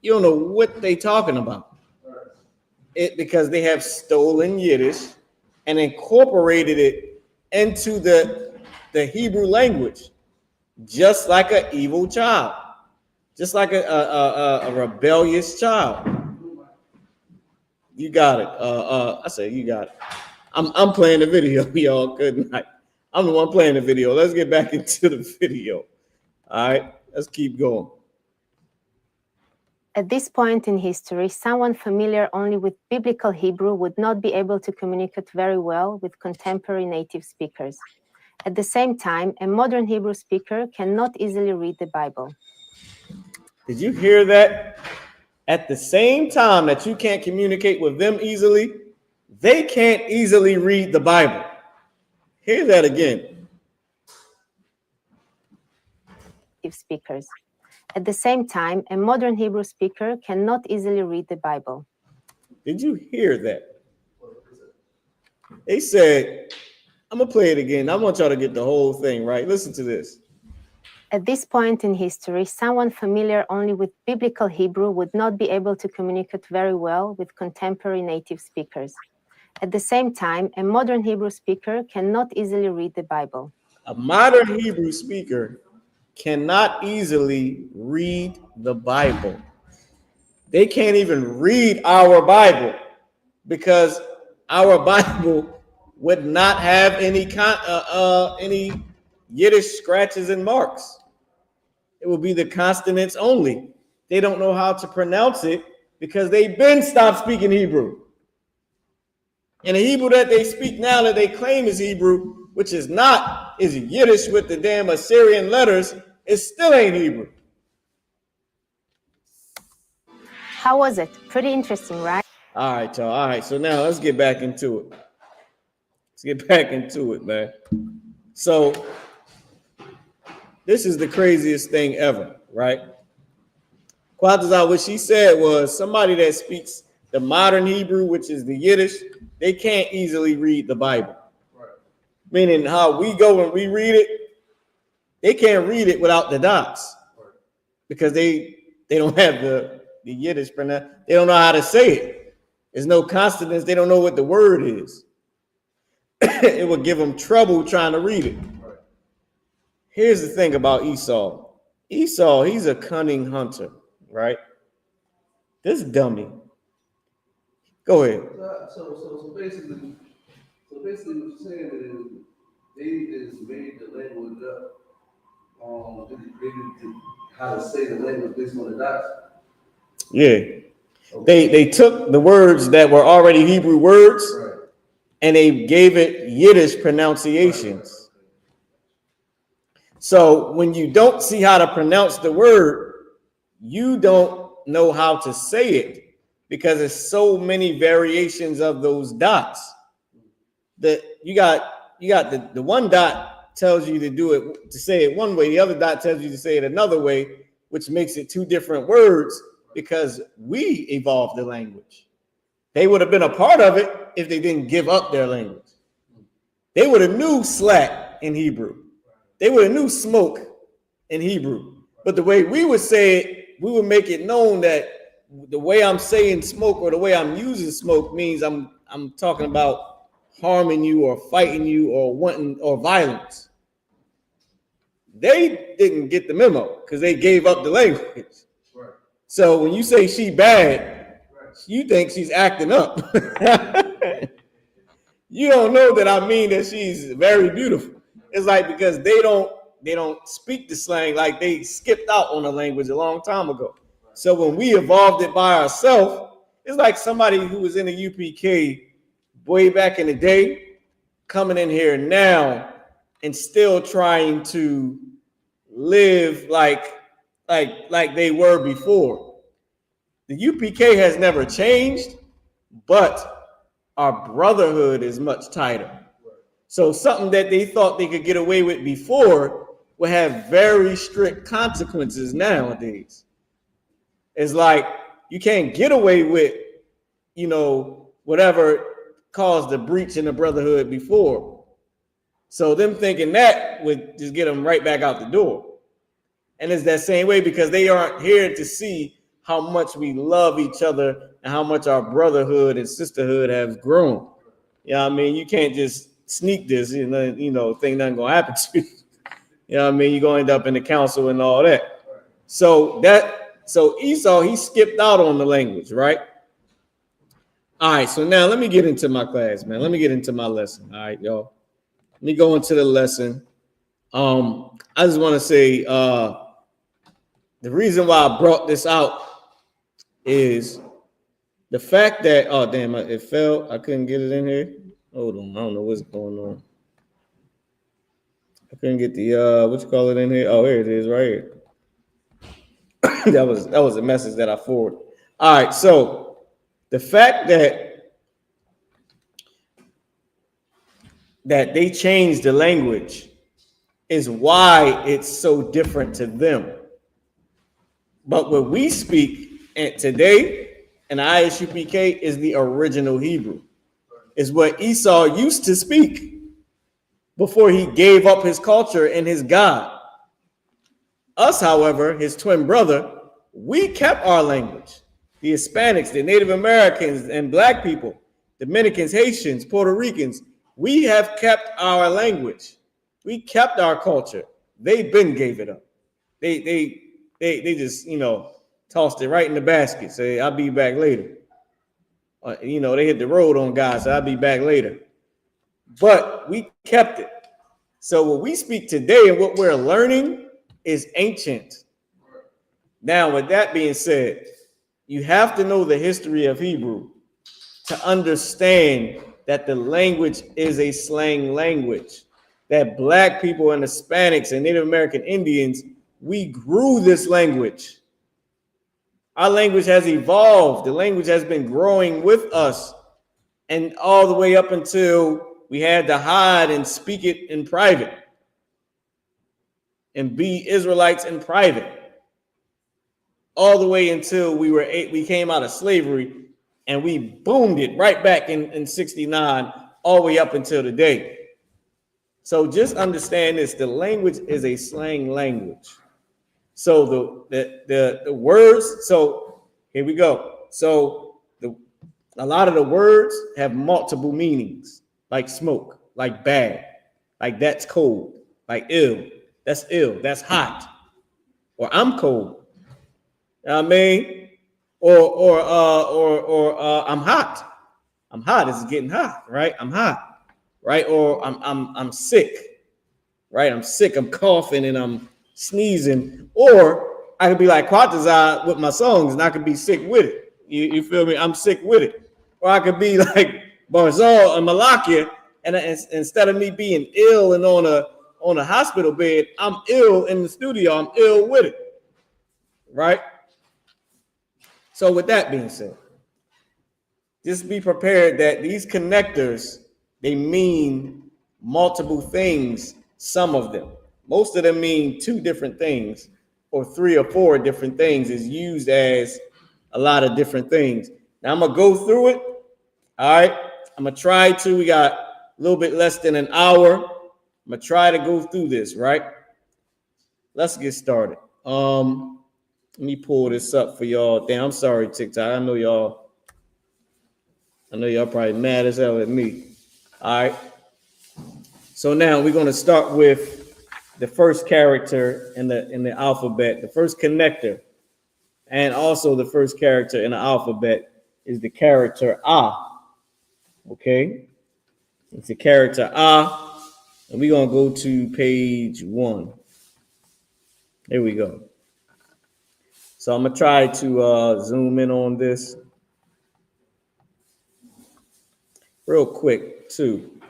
You don't know what they talking about. Because they have stolen Yiddish and incorporated it into the Hebrew language, just like an evil child, just like a rebellious child. You got it. I said you got it. I'm playing the video, y'all. Good night. I'm the one playing the video. Let's get back into the video. All right, let's keep going. At this point in history, someone familiar only with biblical Hebrew would not be able to communicate very well with contemporary native speakers. At the same time, a modern Hebrew speaker cannot easily read the Bible. Did you hear that? At the same time that you can't communicate with them easily, they can't easily read the Bible. Hear that again. Speakers. At the same time, a modern Hebrew speaker cannot easily read the Bible. Did you hear that? They said, I'm going to play it again. I want y'all to get the whole thing, right? Listen to this. At this point in history, someone familiar only with biblical Hebrew would not be able to communicate very well with contemporary native speakers. At the same time, a modern Hebrew speaker cannot easily read the Bible. A modern Hebrew speaker cannot easily read the Bible. They can't even read our Bible because our Bible would not have any Yiddish scratches and marks. It will be the consonants only. They don't know how to pronounce it because they've been stopped speaking Hebrew. And the Hebrew that they speak now that they claim is Hebrew, which is Yiddish with the damn Assyrian letters, it still ain't Hebrew. How was it? Pretty interesting, right? All right, y'all. All right, so now let's get back into it. Let's get back into it, man. So this is the craziest thing ever, right? Quatazal, what she said was somebody that speaks the modern Hebrew, which is the Yiddish, they can't easily read the Bible. Right. Meaning how we go and we read it, they can't read it without the dots. Right. Because they don't have the Yiddish pronunciation. They don't know how to say it. There's no consonants. They don't know what the word is. It would give them trouble trying to read it. Right. Here's the thing about Esau. Esau, he's a cunning hunter, right? This dummy. Go ahead. So basically what you're saying is they just made the language up. They created how to say the language based on the dots. Yeah. Okay. They took the words that were already Hebrew words, right, and they gave it Yiddish pronunciations. Right. So when you don't see how to pronounce the word, you don't know how to say it because there's so many variations of those dots that you got the one dot tells you to do it, to say it one way, the other dot tells you to say it another way, which makes it two different words because we evolved the language. They would have been a part of it if they didn't give up their language. They would have knew slack in Hebrew. They would have knew smoke in Hebrew. But the way we would say it, we would make it known that the way I'm saying smoke or the way I'm using smoke means I'm talking about harming you or fighting you or wanting or violence. They didn't get the memo because they gave up the language. Right. So when you say she bad, you think she's acting up. You don't know that I mean that she's very beautiful. It's like because they don't speak the slang, like they skipped out on the language a long time ago. So when we evolved it by ourselves, it's like somebody who was in the UPK way back in the day coming in here now and still trying to live like they were before. The UPK has never changed, but our brotherhood is much tighter. So something that they thought they could get away with before will have very strict consequences nowadays. It's like you can't get away with, whatever caused the breach in the brotherhood before. So them thinking that would just get them right back out the door. And it's that same way because they aren't here to see how much we love each other and how much our brotherhood and sisterhood have grown. You know what I mean? You can't just sneak this, think nothing gonna happen to you. You know what I mean? You're gonna end up in the council and all that. So Esau, he skipped out on the language, right? All right, so now let me get into my class, man. Let me get into my lesson. All right, y'all. Let me go into the lesson. I just want to say the reason why I brought this out is the fact that, oh damn, it fell. I couldn't get it in here. Hold on, I don't know what's going on. I couldn't get the what you call it in here. Oh, here it is, right here. that was a message that I forwarded. All right, so the fact that they changed the language is why it's so different to them. But what we speak today in I.S.U.P.K is the original Hebrew. Is what Esau used to speak before he gave up his culture and his God. Us, however, his twin brother, we kept our language. The Hispanics, the Native Americans and Black people, Dominicans, Haitians, Puerto Ricans, we have kept our language. We kept our culture. They been gave it up. They just, tossed it right in the basket. Say, I'll be back later. They hit the road on God, so I'll be back later. But we kept it. So what we speak today and what we're learning is ancient. Now, with that being said, you have to know the history of Hebrew to understand that the language is a slang language. That Black people and Hispanics and Native American Indians, we grew this language. Our language has evolved. The language has been growing with us, and all the way up until we had to hide and speak it in private and be Israelites in private, all the way until we came out of slavery and we boomed it right back in 69, all the way up until today. So just understand this: the language is a slang language. So the words, so here we go. So a lot of the words have multiple meanings, like smoke, like bad, like that's cold, like ill, that's hot, or I'm cold. You know what I mean? Or I'm hot. I'm hot. It's getting hot, right? I'm hot, right? Or I'm sick, right? I'm sick. I'm coughing and I'm sneezing. Or I could be like Quatazai with my songs, and I could be sick with it. You feel me? I'm sick with it. Or I could be like Barzal and Malakia, and instead of me being ill and on a hospital bed, I'm ill in the studio. I'm ill with it, right? So with that being said, just be prepared that these connectors, they mean multiple things, some of them. Most of them mean 2 different things, or 3 or 4 different things. Is used as a lot of different things. Now I'm gonna go through it. All right, I'm gonna try to. We got a little bit less than an hour. I'm gonna try to go through this, right? Let's get started. Let me pull this up for y'all. Damn, I'm sorry, TikTok. I know y'all probably mad as hell at me. All right. So now we're gonna start with the first character in the alphabet. The first connector, and also the first character in the alphabet is the character A. Okay, it's the character A, and we're gonna go to page 1. There we go. So I'm gonna try to zoom in on this real quick too.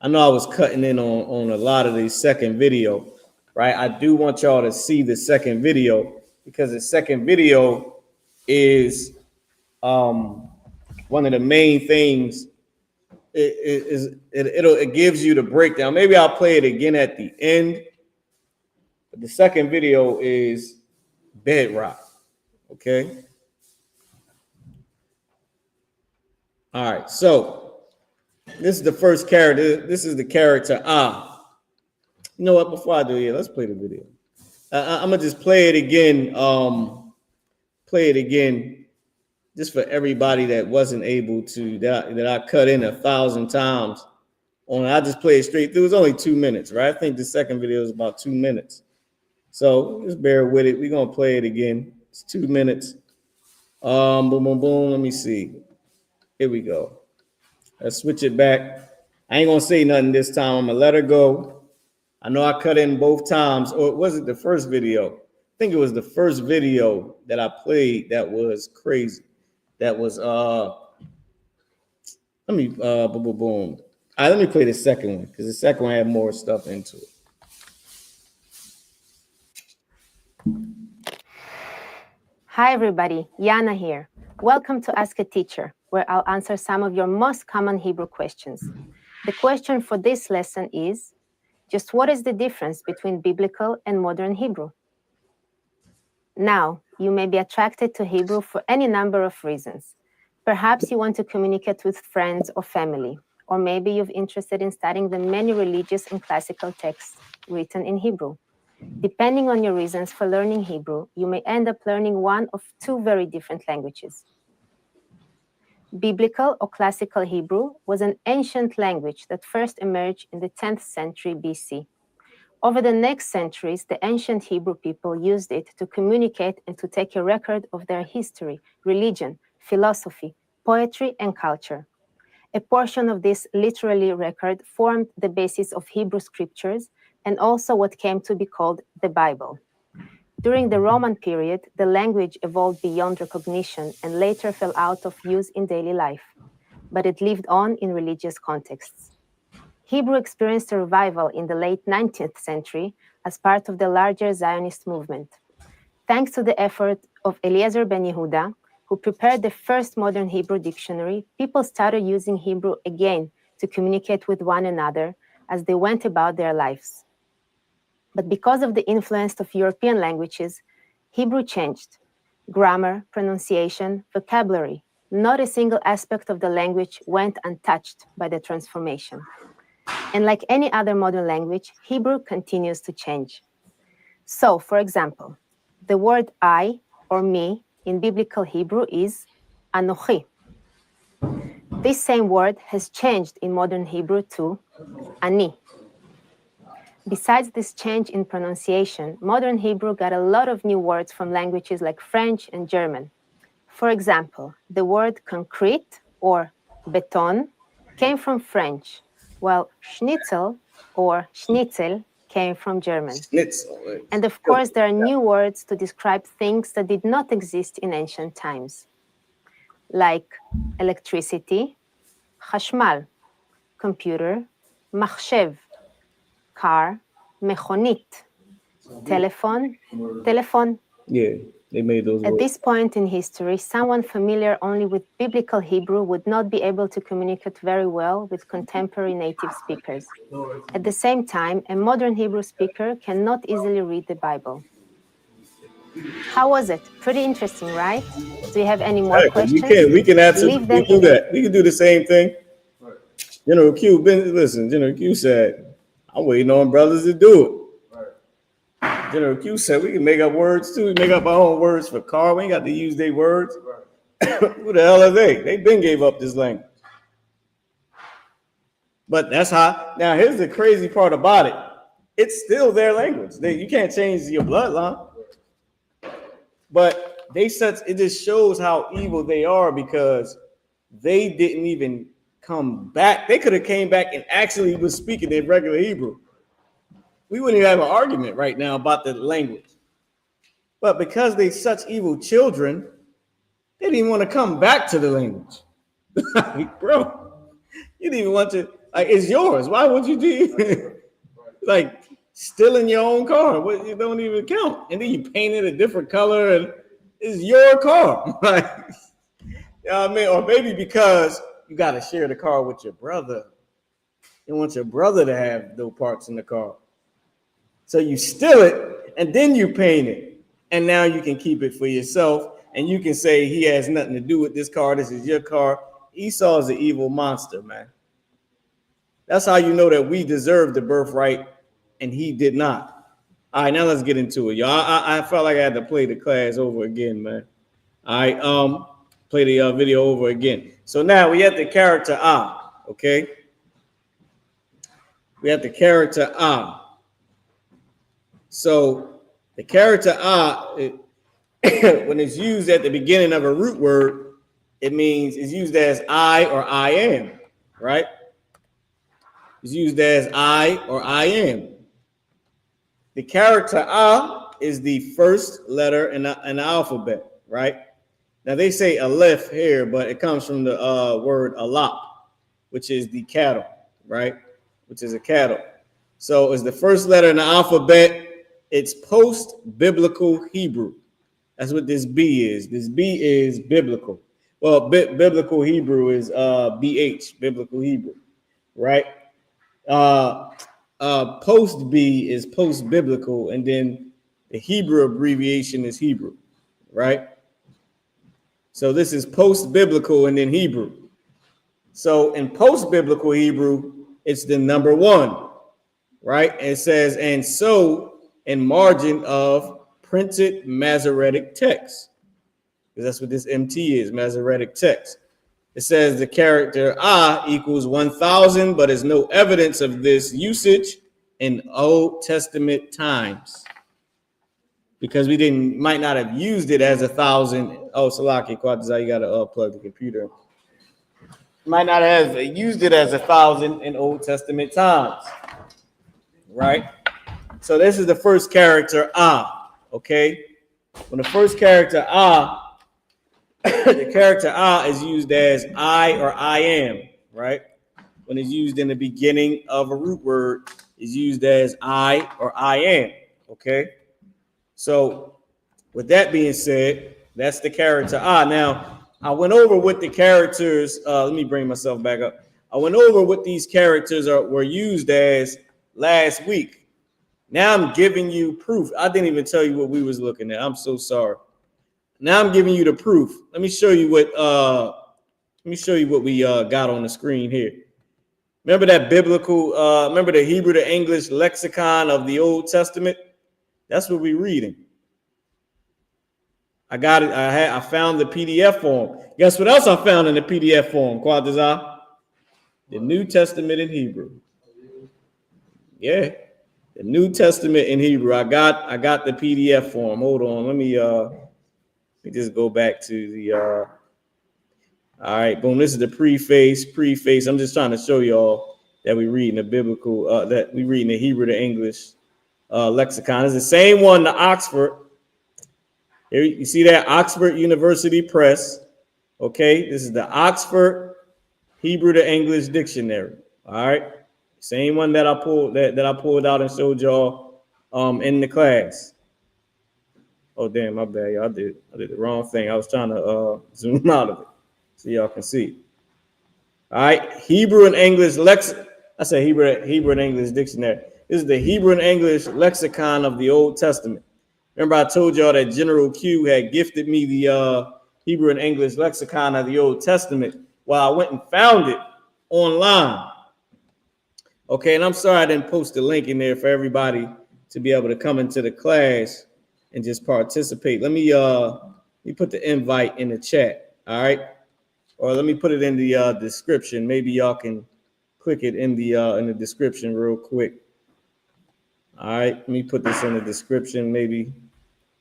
I know I was cutting in on a lot of the second video, right? I do want y'all to see the second video, because the second video is one of the main things. It gives you the breakdown. Maybe I'll play it again at the end. But the second video is bedrock. Okay. All right. So this is the first character. This is the character Ah. You know what? Before I do it, let's play the video. I'm gonna just play it again. Play it again. Just for everybody that wasn't able to, that I cut in 1,000 times on. I just play it straight through. It's only 2 minutes, right? I think the second video is about 2 minutes. So just bear with it. We're gonna play it again. It's 2 minutes. Boom, boom, boom. Let me see. Here we go. Let's switch it back. I ain't gonna say nothing this time. I'm gonna let her go. I know I cut in both times, or was it the first video? I think it was the first video that I played that was crazy. That was let me boom, boom, boom. All right, let me play the second one, because the second one had more stuff into it. Hi everybody, Yana here. Welcome to Ask a Teacher, where I'll answer some of your most common Hebrew questions. The question for this lesson is, just what is the difference between biblical and modern Hebrew? Now, you may be attracted to Hebrew for any number of reasons. Perhaps you want to communicate with friends or family, or maybe you're interested in studying the many religious and classical texts written in Hebrew. Depending on your reasons for learning Hebrew, you may end up learning one of 2 very different languages. Biblical or classical Hebrew was an ancient language that first emerged in the 10th century BC. Over the next centuries, the ancient Hebrew people used it to communicate and to take a record of their history, religion, philosophy, poetry, and culture. A portion of this literary record formed the basis of Hebrew scriptures and also what came to be called the Bible. During the Roman period, the language evolved beyond recognition and later fell out of use in daily life, but it lived on in religious contexts. Hebrew experienced a revival in the late 19th century as part of the larger Zionist movement. Thanks to the effort of Eliezer ben Yehuda, who prepared the first modern Hebrew dictionary, people started using Hebrew again to communicate with one another as they went about their lives. But because of the influence of European languages, Hebrew changed. Grammar, pronunciation, vocabulary, not a single aspect of the language went untouched by the transformation. And like any other modern language, Hebrew continues to change. So, for example, the word I or me in biblical Hebrew is Anochi. This same word has changed in modern Hebrew to Ani. Besides this change in pronunciation, modern Hebrew got a lot of new words from languages like French and German. For example, the word concrete or beton came from French, while schnitzel or schnitzel came from German. Schnitzel. And of course, there are new words to describe things that did not exist in ancient times, like electricity, chashmal, computer, machshev, car, mechonit, telephone, telephone. Yeah. They made those At words. this point in history, someone familiar only with biblical Hebrew would not be able to communicate very well with contemporary native speakers. At the same time, a modern Hebrew speaker cannot easily read the Bible. How was it? Pretty interesting, right? Do you have any more questions? We can absolutely Leave them do in that. We can do the same thing. General Q, listen, General Q said, I'm waiting on brothers to do it. General Q said we can make up words too. We make up our own words for car. We ain't got to use their words. Who the hell are they? They been gave up this language. But that's how. Now here's the crazy part about it. It's still their language. You can't change your bloodline. But it just shows how evil they are because they didn't even come back. They could have came back and actually was speaking in regular Hebrew. We wouldn't even have an argument right now about the language. But because they're such evil children, they didn't want to come back to the language. Like, bro, you didn't even want to, like, it's yours. Why would you do like stealing your own car? What, you don't even count. And then you paint it a different color and it's your car. Like, you know what I mean? Or maybe because you got to share the car with your brother. You want your brother to have those parts in the car. So you steal it and then you paint it. And now you can keep it for yourself. And you can say he has nothing to do with this car. This is your car. Esau is an evil monster, man. That's how you know that we deserve the birthright and he did not. All right, now let's get into it, y'all. I felt like I had to play the class over again, man. All right, play the video over again. So now we have the character I, okay? We have the character I. So the character I, when it's used at the beginning of a root word, it means it's used as I or I am, right? It's used as I or I am. The character I is the first letter in the alphabet, right? Now they say aleph here, but it comes from the word alap, which is the cattle, right? Which is a cattle. So it's the first letter in the alphabet. It's post-biblical Hebrew. That's what this B is. This B is biblical. Well, biblical Hebrew is BH, biblical Hebrew, right? Post B is post-biblical, and then the Hebrew abbreviation is Hebrew, right? So this is post-biblical and then Hebrew. So in post-biblical Hebrew, it's the number 1, right? It says, and so in margin of printed Masoretic text, because that's what this MT is, Masoretic text. It says the character I equals 1,000, but there's no evidence of this usage in Old Testament times because we might not have used it as 1,000. Oh, Salaki, Quadza, you got to plug the computer. Might not have used it as 1,000 in Old Testament times, right? So this is the first character I, okay? When the first character I, the character I is used as I or I am, right? When it's used in the beginning of a root word, it's used as I or I am, okay? So with that being said, that's the character I. Now, I went over what the characters, let me bring myself back up. I went over what these characters were used as last week. Now I'm giving you proof. I didn't even tell you what we was looking at. I'm so sorry. Now I'm giving you the proof. Let me show you what we got on the screen here. Remember that biblical, remember the Hebrew to English lexicon of the Old Testament? That's what we're reading. I got it. I found the PDF form. Guess what else I found in the PDF form, Quadazah? The New Testament in Hebrew. Yeah. The New Testament in Hebrew. I got the PDF form. Hold on. Let me just go back to the all right, boom. This is the preface. I'm just trying to show y'all that we read in the biblical, that we read in the Hebrew to English lexicon. It's the same one, the Oxford. Here you see that Oxford University Press. Okay, this is the Oxford Hebrew to English Dictionary. All right. Same one that I pulled that I pulled out and showed y'all in the class. Oh, damn, my bad, y'all. I did the wrong thing. I was trying to zoom out of it so y'all can see. All right, Hebrew and English lexicon. I said Hebrew and English dictionary. This is the Hebrew and English lexicon of the Old Testament. Remember, I told y'all that General Q had gifted me the Hebrew and English lexicon of the Old Testament. Well, I went and found it online. Okay, and I'm sorry I didn't post the link in there for everybody to be able to come into the class and just participate. Let me put the invite in the chat. All right. Or let me put it in the description. Maybe y'all can click it in the description real quick. All right, let me put this in the description. Maybe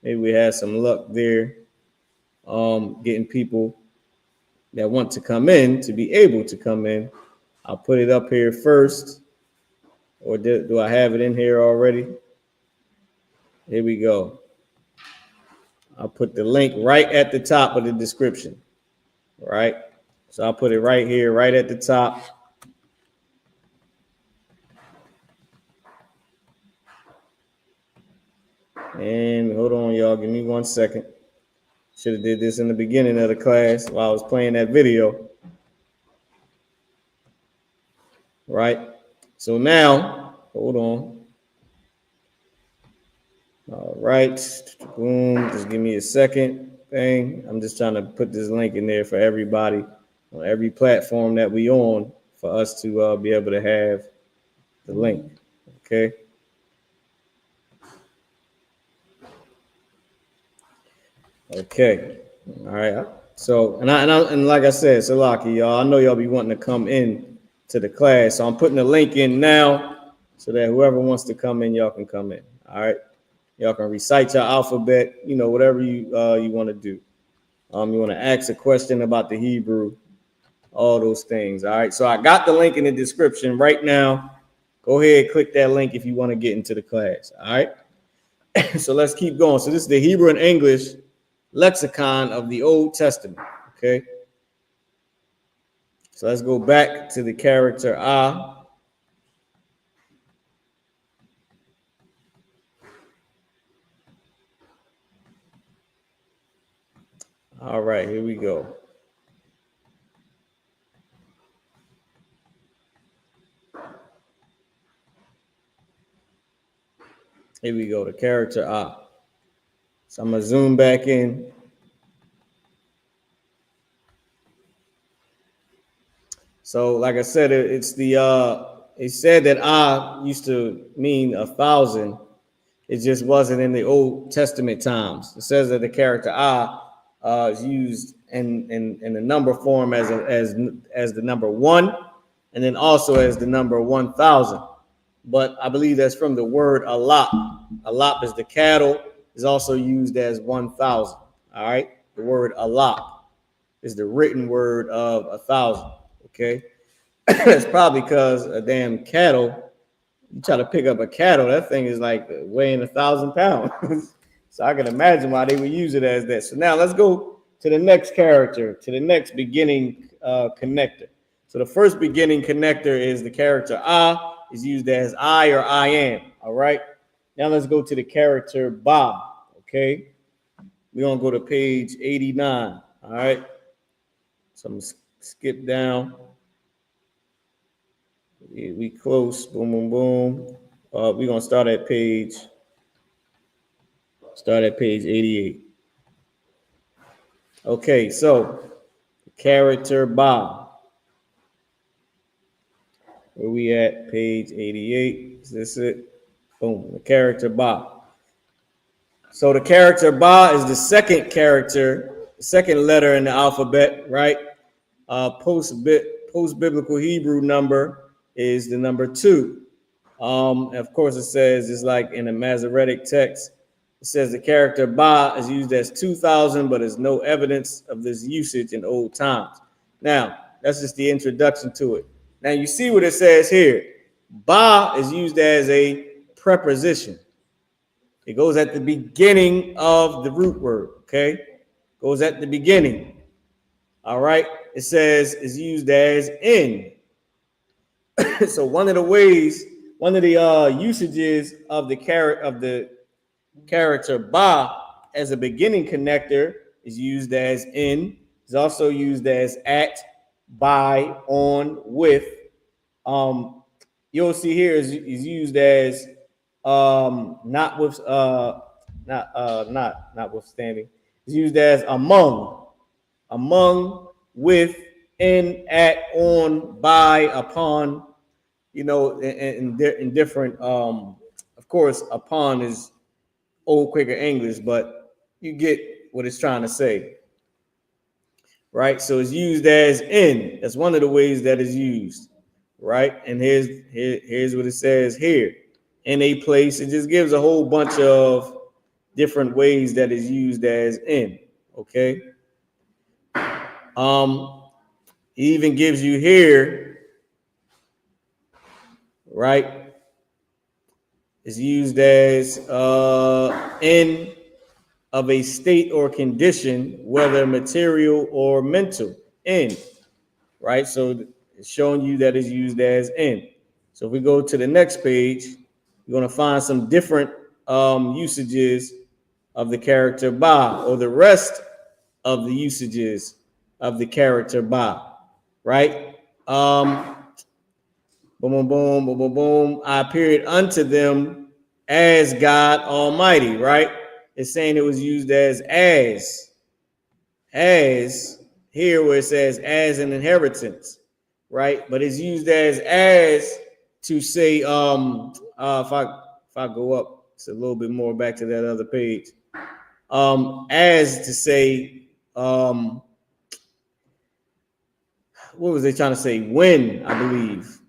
we had some luck there, getting people that want to come in to be able to come in. I'll put it up here first, or do I have it in here already? Here we go. I'll put the link right at the top of the description. All right. So I'll put it right here, right at the top. And hold on, y'all. Give me 1 second. Should have did this in the beginning of the class while I was playing that video. Right. So now, hold on. All right. Boom. Just give me a second. Bang. I'm just trying to put this link in there for everybody on every platform that we on for us to be able to have the link. Okay. Okay. All right. So, and like I said, Salaki, y'all, I know y'all be wanting to come in to the class. So I'm putting the link in now so that whoever wants to come in, y'all can come in. All right. Y'all can recite your alphabet, you know, whatever you want to do. You want to ask a question about the Hebrew, all those things. All right. So I got the link in the description right now. Go ahead, click that link if you want to get into the class. All right. So let's keep going. So this is the Hebrew and English lexicon of the Old Testament. Okay. So let's go back to the character I. All right, here we go. Here we go, the character I. So I'm gonna zoom back in. So like I said, it's the it said that I used to mean 1,000. It just wasn't in the Old Testament times. It says that the character I is used in the number form as the number 1, and then also as the number 1,000. But I believe that's from the word alap. Alap is the cattle, is also used as 1,000. All right, the word alap is the written word of 1,000. Okay, it's probably because a damn cattle. You try to pick up a cattle, that thing is like weighing 1,000 pounds. So I can imagine why they would use it as that. So now let's go to the next character, to the next beginning connector. So the first beginning connector is the character I, is used as I or I am. All right. Now let's go to the character Ba. Okay. We're going to go to page 89. All right. So I'm going to skip down. We close. Boom, boom, boom. We're going to start at page 88. Okay, so character Ba. Where we at? Page 88. Is this it? Boom, the character Ba. So the character Ba is the second character, second letter in the alphabet, right? Post-biblical Hebrew number is the number 2. Of course, it says, it's like in the Masoretic text, it says the character Ba is used as 2,000, but there's no evidence of this usage in old times. Now, that's just the introduction to it. Now, you see what it says here. Ba is used as a preposition. It goes at the beginning of the root word, okay? Goes at the beginning. All right? It says it's used as in. So one of the usages of the character Ba as a beginning connector is used as in. It's also used as at, by, on, with. You'll see here is used as not with notwithstanding. It's used as among, with, in, at, on, by, upon. You know, in different. Of course, upon is old Quaker English, but you get what it's trying to say, right? So it's used as in. That's one of the ways that is used, right? And here's what it says here. In a place, it just gives a whole bunch of different ways that is used as in, okay? It even gives you here, right? It's used as in of a state or condition, whether material or mental, in, right? So it's showing you that it's used as in. So if we go to the next page, you're going to find some different usages of the character ba, or the rest of the usages of the character ba, right? Boom, boom, boom, boom, boom, boom. I appeared unto them as God Almighty, right? It's saying it was used as here where it says as an inheritance, right? But it's used as to say, if I go up, it's a little bit more back to that other page. As to say, what was they trying to say? When, I believe.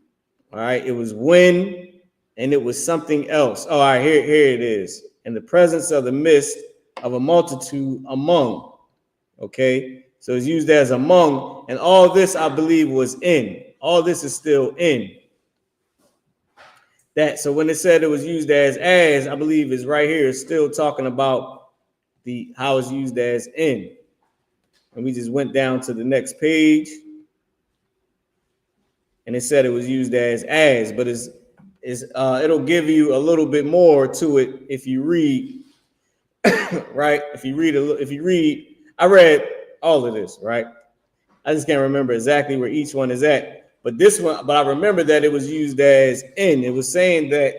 All right, it was when, and it was something else. Oh, all right, here it is. In the presence of the midst of a multitude among. Okay, so it's used as among, and all this I believe was in. All this is still in. That, so when it said it was used as I believe is right here, it's still talking about how it's used as in. And we just went down to the next page, and it said it was used as, but it'll give you a little bit more to it if you read, right? If you read, I read all of this, right? I just can't remember exactly where each one is at, but I remember that it was used as in. It was saying that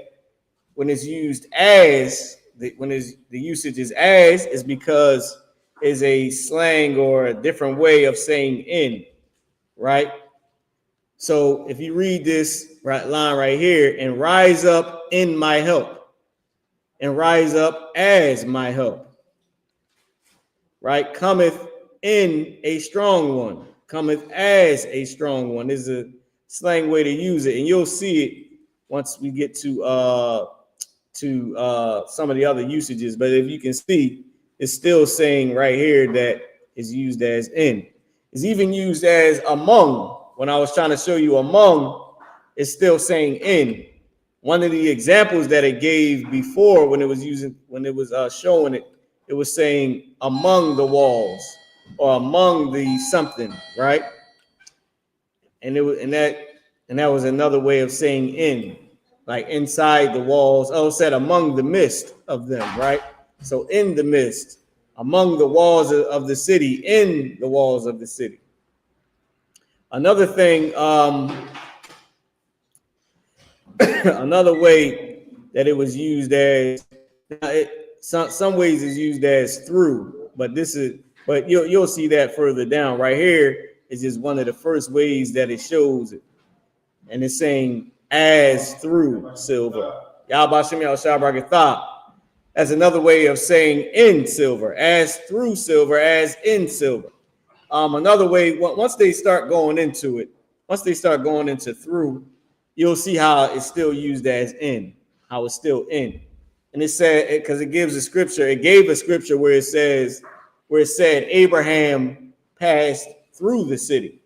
when it's used as, when the usage is as, is because it's a slang or a different way of saying in, right? So if you read this line right here, and rise up in my help, and rise up as my help, right? Cometh in a strong one, cometh as a strong one is a slang way to use it, and you'll see it once we get to some of the other usages. But if you can see, it's still saying right here that is used as in. It's even used as among. When I was trying to show you among, it's still saying in. One of the examples that it gave before, when it was showing it, it was saying among the walls or among the something, right? And that was another way of saying in, like inside the walls. Oh, it said among the midst of them, right? So in the midst, among the walls of the city, in the walls of the city. Another thing, another way that it was used as, some ways it's used as through, but you'll see that further down. Right here is just one of the first ways that it shows it, and it's saying as through silver. That's another way of saying in silver, as through silver, as in silver. Another way, once they start going into through, you'll see how it's still used as in, how it's still in. And it said, because it gave a scripture where it said Abraham passed through the city.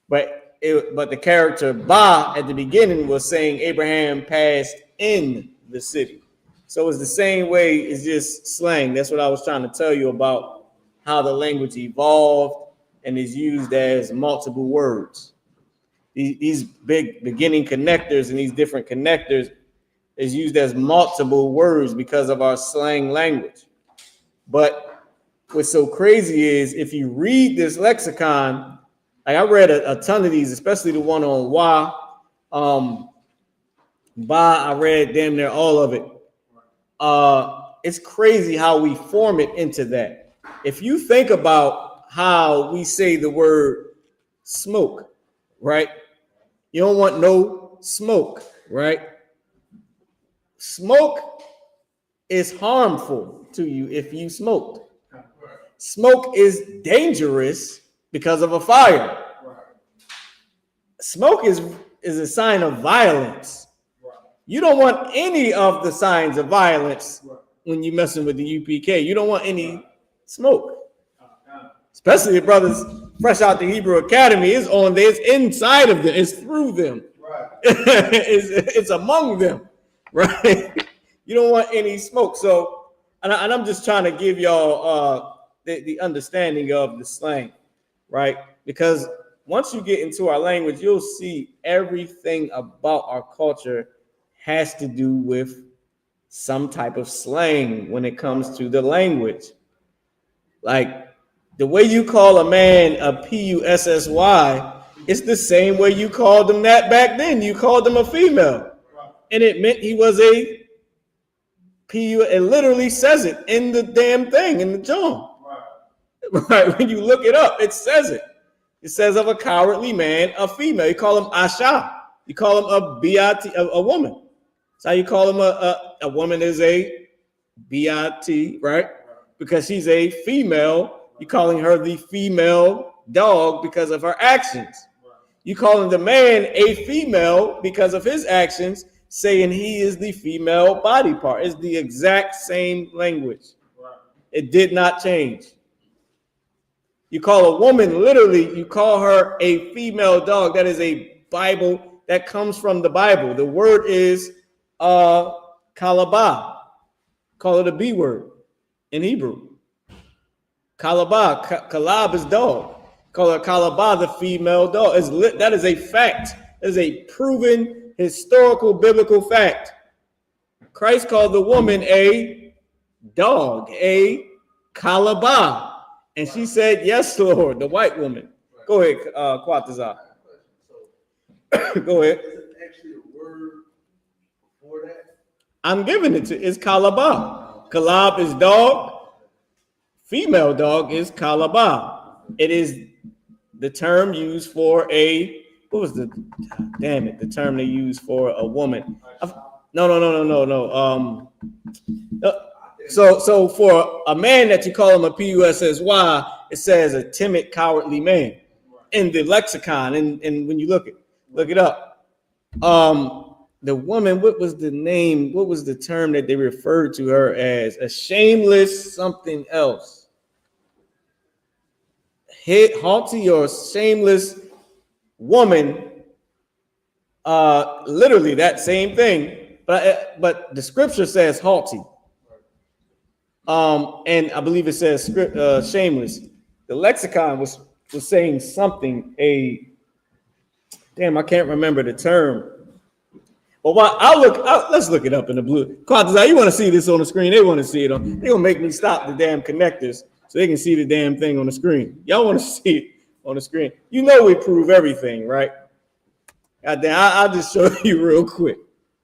But the character ba at the beginning was saying Abraham passed in the city. So it's the same way, it's just slang. That's what I was trying to tell you about how the language evolved and is used as multiple words. These big beginning connectors and these different connectors is used as multiple words because of our slang language. But what's so crazy is if you read this lexicon, like I read a ton of these, especially the one on Y. I read damn near all of it. It's crazy how we form it into that. If you think about how we say the word smoke, right? You don't want no smoke, right? Smoke is harmful to you if you smoked. Smoke is dangerous because of a fire. Smoke is a sign of violence. You don't want any of the signs of violence when you're messing with the U.P.K. You don't want any smoke. Especially the brothers fresh out the Hebrew Academy is on there. It's inside of them. It's through them. Right. it's among them. Right. You don't want any smoke. So, and I'm just trying to give y'all the understanding of the slang, right? Because once you get into our language, you'll see everything about our culture has to do with some type of slang when it comes to the language. Like the way you call a man a P-U-S-S-Y, it's the same way you called them that back then. You called him a female. And it meant he was a P-U. It literally says it in the damn thing, in the John. Right. When you look it up, it says it. It says of a cowardly man, a female. You call him Asha. You call him a B-I-T, a woman. That's how you call him a woman is a B-I-T, right? Because she's a female. You're calling her the female dog because of her actions. You calling the man a female because of his actions, saying he is the female body part. It's the exact same language. It did not change. You call a woman, literally, you call her a female dog. That is a Bible that comes from the Bible. The word is kalabah. Call it a B word in Hebrew. Kalabah. Kalab is dog. Call her kalabah, the female dog. That is a fact. That is a proven historical biblical fact. Christ called the woman a dog, a kalabah. And she said, yes, Lord, the white woman. Go ahead, Quatazah. Go ahead. Is it actually a word for that? I'm giving it to it's kalabah. Kalab is dog. Female dog is kalabah. It is the term used for the term they use for a woman. No. So for a man that you call him a P-U-S-S-Y, it says a timid, cowardly man in the lexicon. And when you look it up, the woman, what was the name? What was the term that they referred to her as? A shameless something else. Haughty or shameless woman. Literally that same thing, but the scripture says haughty. And I believe it says shameless. The lexicon was saying something. I can't remember the term. But let's look it up in the blue. Quatazah, you want to see this on the screen? They want to see it on. They're gonna make me stop the damn connectors so they can see the damn thing on the screen. Y'all want to see it on the screen? You know we prove everything, right? Goddamn, I'll just show you real quick,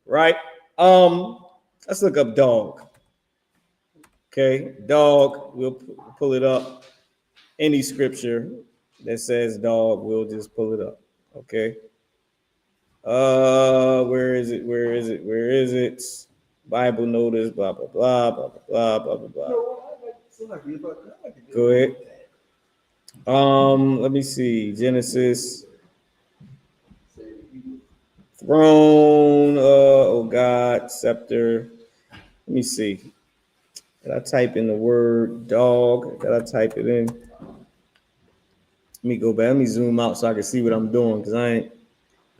right? Let's look up dog. Okay, dog, we'll pull it up. Any scripture that says dog, we'll just pull it up. Okay. Where is it? Bible notice, blah, blah, blah, blah, blah, blah, blah, blah. Go ahead. Let me see. Genesis. Throne, oh God, scepter. Let me see. Did I type in the word dog? Did I type it in? Let me go back. Let me zoom out so I can see what I'm doing because I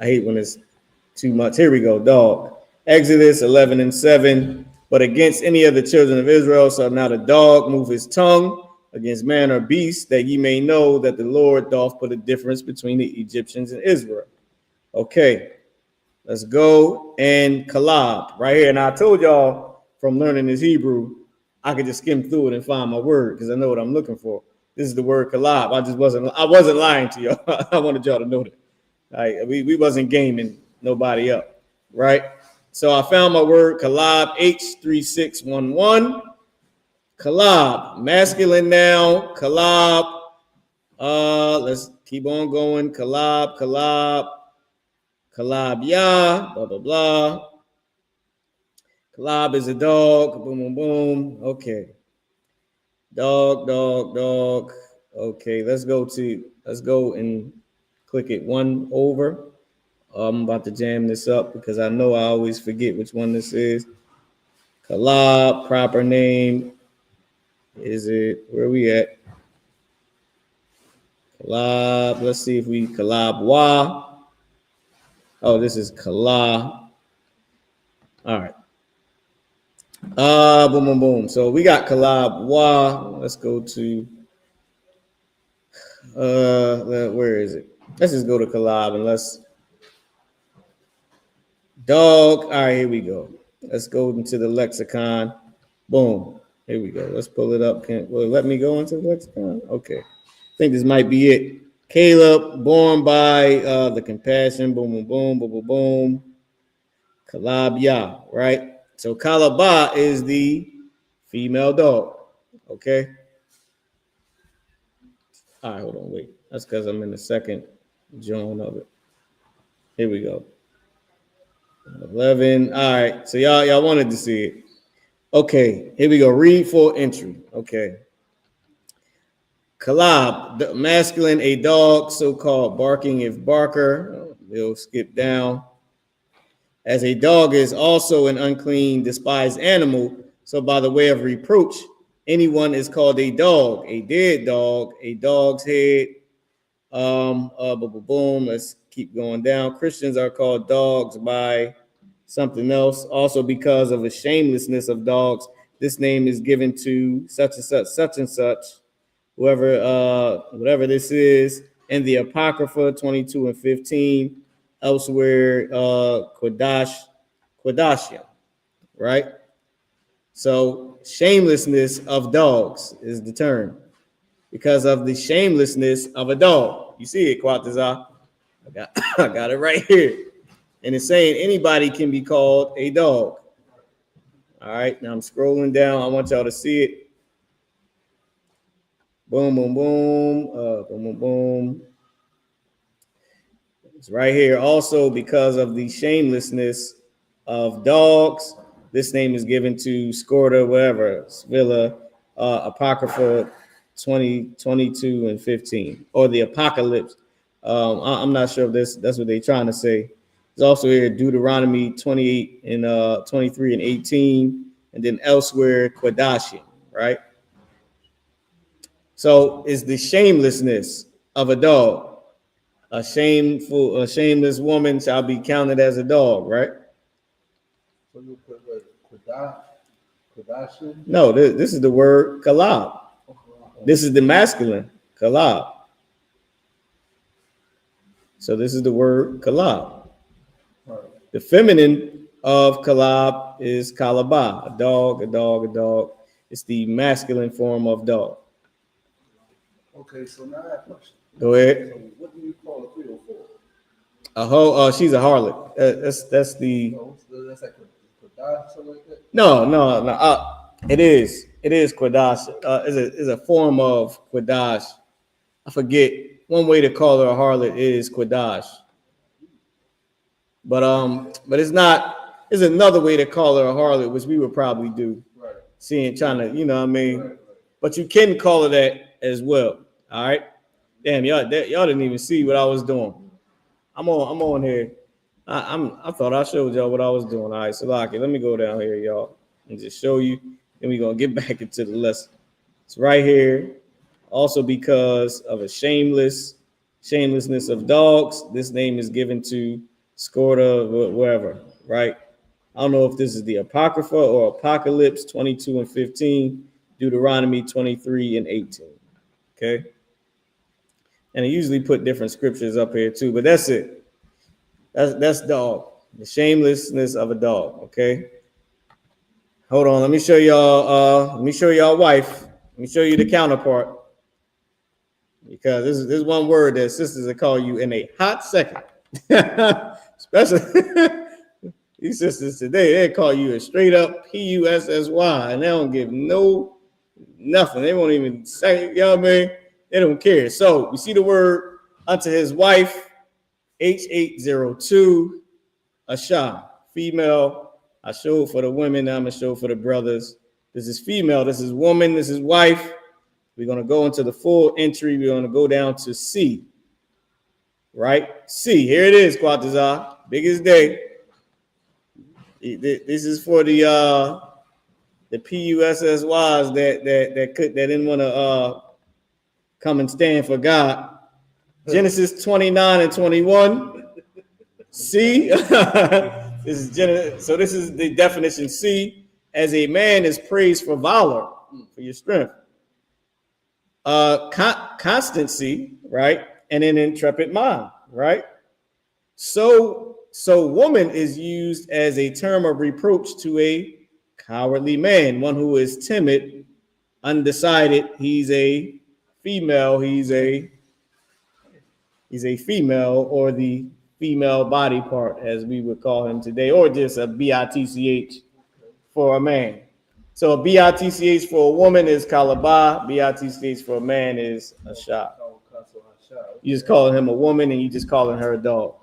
hate when it's too much. Here we go, dog. Exodus 11:7. But against any of the children of Israel shall not a dog move his tongue against man or beast, that ye may know that the Lord doth put a difference between the Egyptians and Israel. Okay, let's go and collab right here. And I told y'all from learning this Hebrew, I could just skim through it and find my word because I know what I'm looking for. This is the word collab. I wasn't lying to y'all. I wanted y'all to know that. We wasn't gaming nobody up, right? So I found my word collab H3611. Collab, masculine now, collab. Let's keep on going. Collab, yeah, blah, blah, blah. Collab is a dog. Boom, boom, boom. Okay. Dog. Okay, let's go and click it one over. I'm about to jam this up because I know I always forget which one this is. Collab, proper name. Is it, where we at? Collab, let's see if we collab YAHUAH. Oh, this is collab. All right. Boom, boom, boom. So we got collab YAHUAH. Let's go to, where is it? Let's just go to collab and let's, dog. All right, here we go. Let's go into the lexicon. Boom. Here we go. Let's pull it up. Will it let me go into the lexicon? Okay. I think this might be it. Caleb, born by the compassion. Boom, boom, boom, boom, boom, boom. Kalab Yah, right? So Kalabah is the female dog. Okay. All right, hold on, wait. That's because I'm in the second joint of it. Here we go. 11. All right. So y'all wanted to see it. Okay, here we go. Read full entry. Okay. Kalab, the masculine, a dog, so-called barking if barker. We'll skip down. As a dog is also an unclean, despised animal. So by the way of reproach, anyone is called a dog, a dead dog, a dog's head. Boom. Let's keep going down. Christians are called dogs by something else. Also because of the shamelessness of dogs, this name is given to such and such. Whatever this is, in the Apocrypha 22 and 15, elsewhere, QADASH, right? So shamelessness of dogs is the term because of the shamelessness of a dog. You see it, Quatazah? I got it right here. And it's saying anybody can be called a dog. All right, now I'm scrolling down. I want y'all to see it. Boom, boom, boom, boom, boom, boom. It's right here. Also, because of the shamelessness of dogs, this name is given to Scorda, whatever, Svilla, Apocrypha 20, 22, and 15, or the Apocalypse. I'm not sure if that's what they're trying to say. There's also here Deuteronomy 28 and 23 and 18, and then elsewhere, QADASH, right? So it's the shamelessness of a dog. A shameless woman shall be counted as a dog, right? So you put QADASH? No, this is the word kalab. This is the masculine, kalab. So this is the word kalab. Right. The feminine of kalab is kalabah, a dog. It's the masculine form of dog. Okay, so now I have a question. Go ahead. So what do you call a 304? She's a harlot. That's the. No, that's like QADASH, something like that. No. It is QADASH. Is a form of QADASH. I forget. One way to call her a harlot is QADASH. But it's not. There's another way to call her a harlot, which we would probably do. Right. Trying to, you know what I mean? Right. But you can call her that as well. All right. Damn, y'all didn't even see what I was doing. I'm on here. I thought I showed y'all what I was doing. All right, so let me go down here, y'all, and just show you. Then we're gonna get back into the lesson. It's right here. Also, because of a shamelessness of dogs, this name is given to Scorda, wherever, right? I don't know if this is the Apocrypha or Apocalypse 22 and 15, Deuteronomy 23 and 18. Okay. And I usually put different scriptures up here too, but that's it. That's dog. The shamelessness of a dog. Okay. Hold on, let me show y'all. Let me show y'all wife. Let me show you the counterpart. Because this is one word that sisters will call you in a hot second. Especially these sisters today, they call you a straight up P-U-S-S-Y, and they don't give nothing. They won't even say, you know what I mean? They don't care. So you see the word unto his wife, H802, Asha, female. I showed for the women, I'm gonna show for the brothers. This is female, this is woman, this is wife. We're going to go into the full entry. We're going to go down to C, right? C, here it is, Quatazar, biggest day. This is for the PUSSYs that didn't want to come and stand for God. Genesis 29 and 21. C, this is Genesis. So this is the definition. C, as a man is praised for valor, for your strength. Constancy, right? And an intrepid mind, right? So woman is used as a term of reproach to a cowardly man, one who is timid, undecided. He's a female. He's a female, or the female body part, as we would call him today, or just a bitch for a man. So a bitch for a woman is kalabah, bitch for a man is a shot. You just calling him a woman and you just calling her a dog.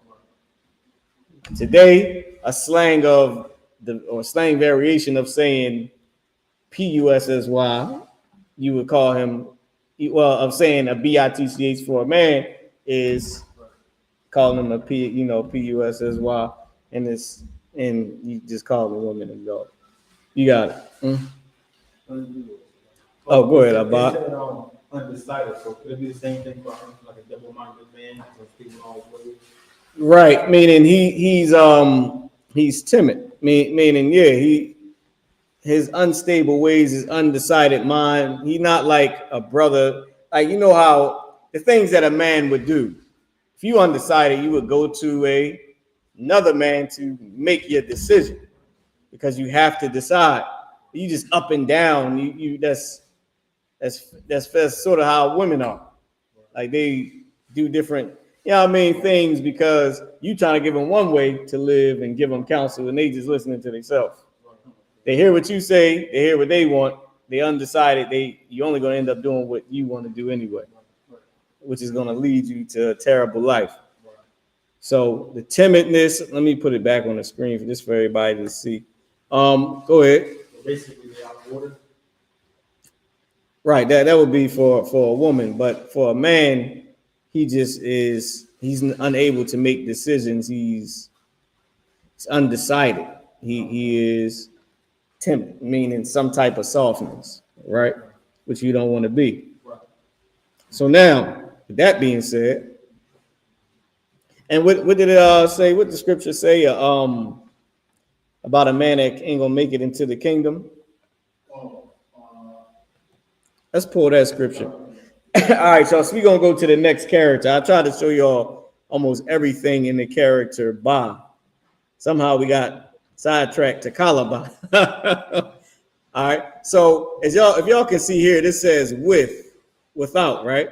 Today, a slang variation of saying P-U-S-S-Y, you would call him, well, of saying a bitch for a man is calling him a P-U-S-S-Y, and you just call the woman a dog. You got it. Oh, go ahead, Abba. Undecided, so could it be the same thing for like a double-minded man? Right, meaning he's timid. Meaning, yeah, his unstable ways, his undecided mind. He's not like a brother. Like, you know how the things that a man would do. If you undecided, you would go to another man to make your decision, because you have to decide. You just up and down. That's sort of how women are. Like, they do different, things, because you trying to give them one way to live and give them counsel, and they just listening to themselves. They hear what you say, they hear what they want, they undecided. You're only going to end up doing what you want to do anyway, which is going to lead you to a terrible life. So the timidness, let me put it back on the screen for everybody to see. Go ahead. Basically, they're out of order. Right, that would be for a woman, but for a man, he's unable to make decisions. He's undecided. He is timid, meaning some type of softness, right? Which you don't want to be. So now, with that being said, and what did it say? What did the scripture say about a man that ain't gonna make it into the kingdom? Let's pull that scripture. All right, so we're gonna go to the next character. I tried to show y'all almost everything in the character Ba. Somehow we got sidetracked to Kalaba. All right, so if y'all can see here, this says without, right?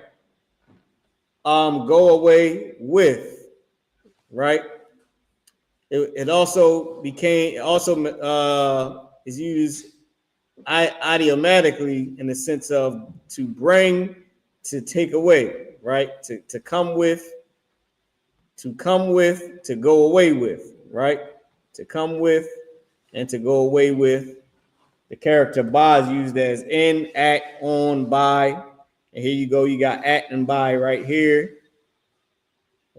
Go away with, right? It also is used idiomatically in the sense of to bring, to take away, right? To come with, to go away with, right? To come with and to go away with. The character Ba is used as in, act, on, by. And here you go, you got act and by right here.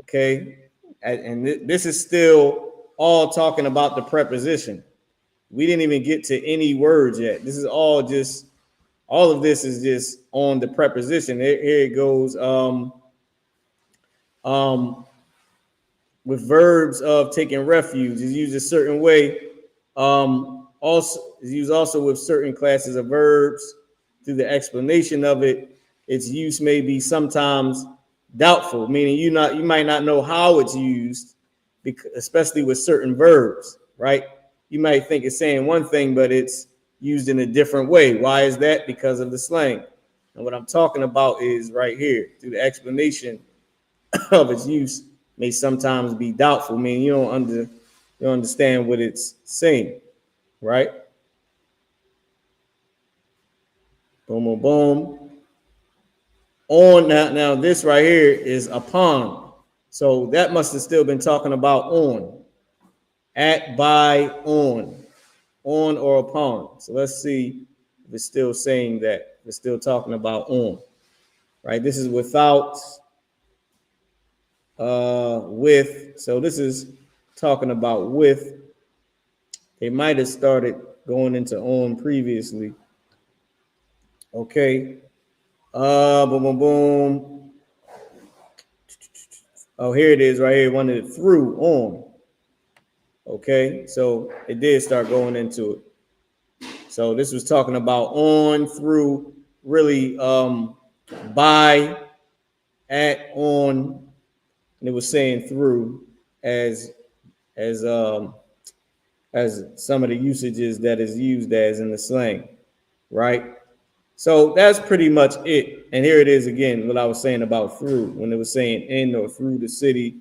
Okay, and this is still all talking about the preposition. We didn't even get to any words yet. This is all of this is just on the preposition. Here it goes. With verbs of taking refuge is used a certain way. Also is used also with certain classes of verbs. Through the explanation of it, its use may be sometimes doubtful, meaning you might not know how it's used, especially with certain verbs, right? You might think it's saying one thing, but it's used in a different way. Why is that? Because of the slang. And what I'm talking about is right here, through the explanation of its use may sometimes be doubtful. I mean, you don't understand what it's saying, right? Boom, boom, boom. On now this right here is upon. So that must have still been talking about on. At, by, on or upon. So let's see if it's still saying that. It's still talking about on. Right? This is without with. So this is talking about with. They might have started going into on previously. Okay. Boom, boom, boom. Oh, here it is right here. One of the through on. Okay, so it did start going into it. So this was talking about on, through, really by, at, on, and it was saying through as some of the usages that is used as in the slang, right? So that's pretty much it. And here it is again, what I was saying about through, when it was saying in or through the city.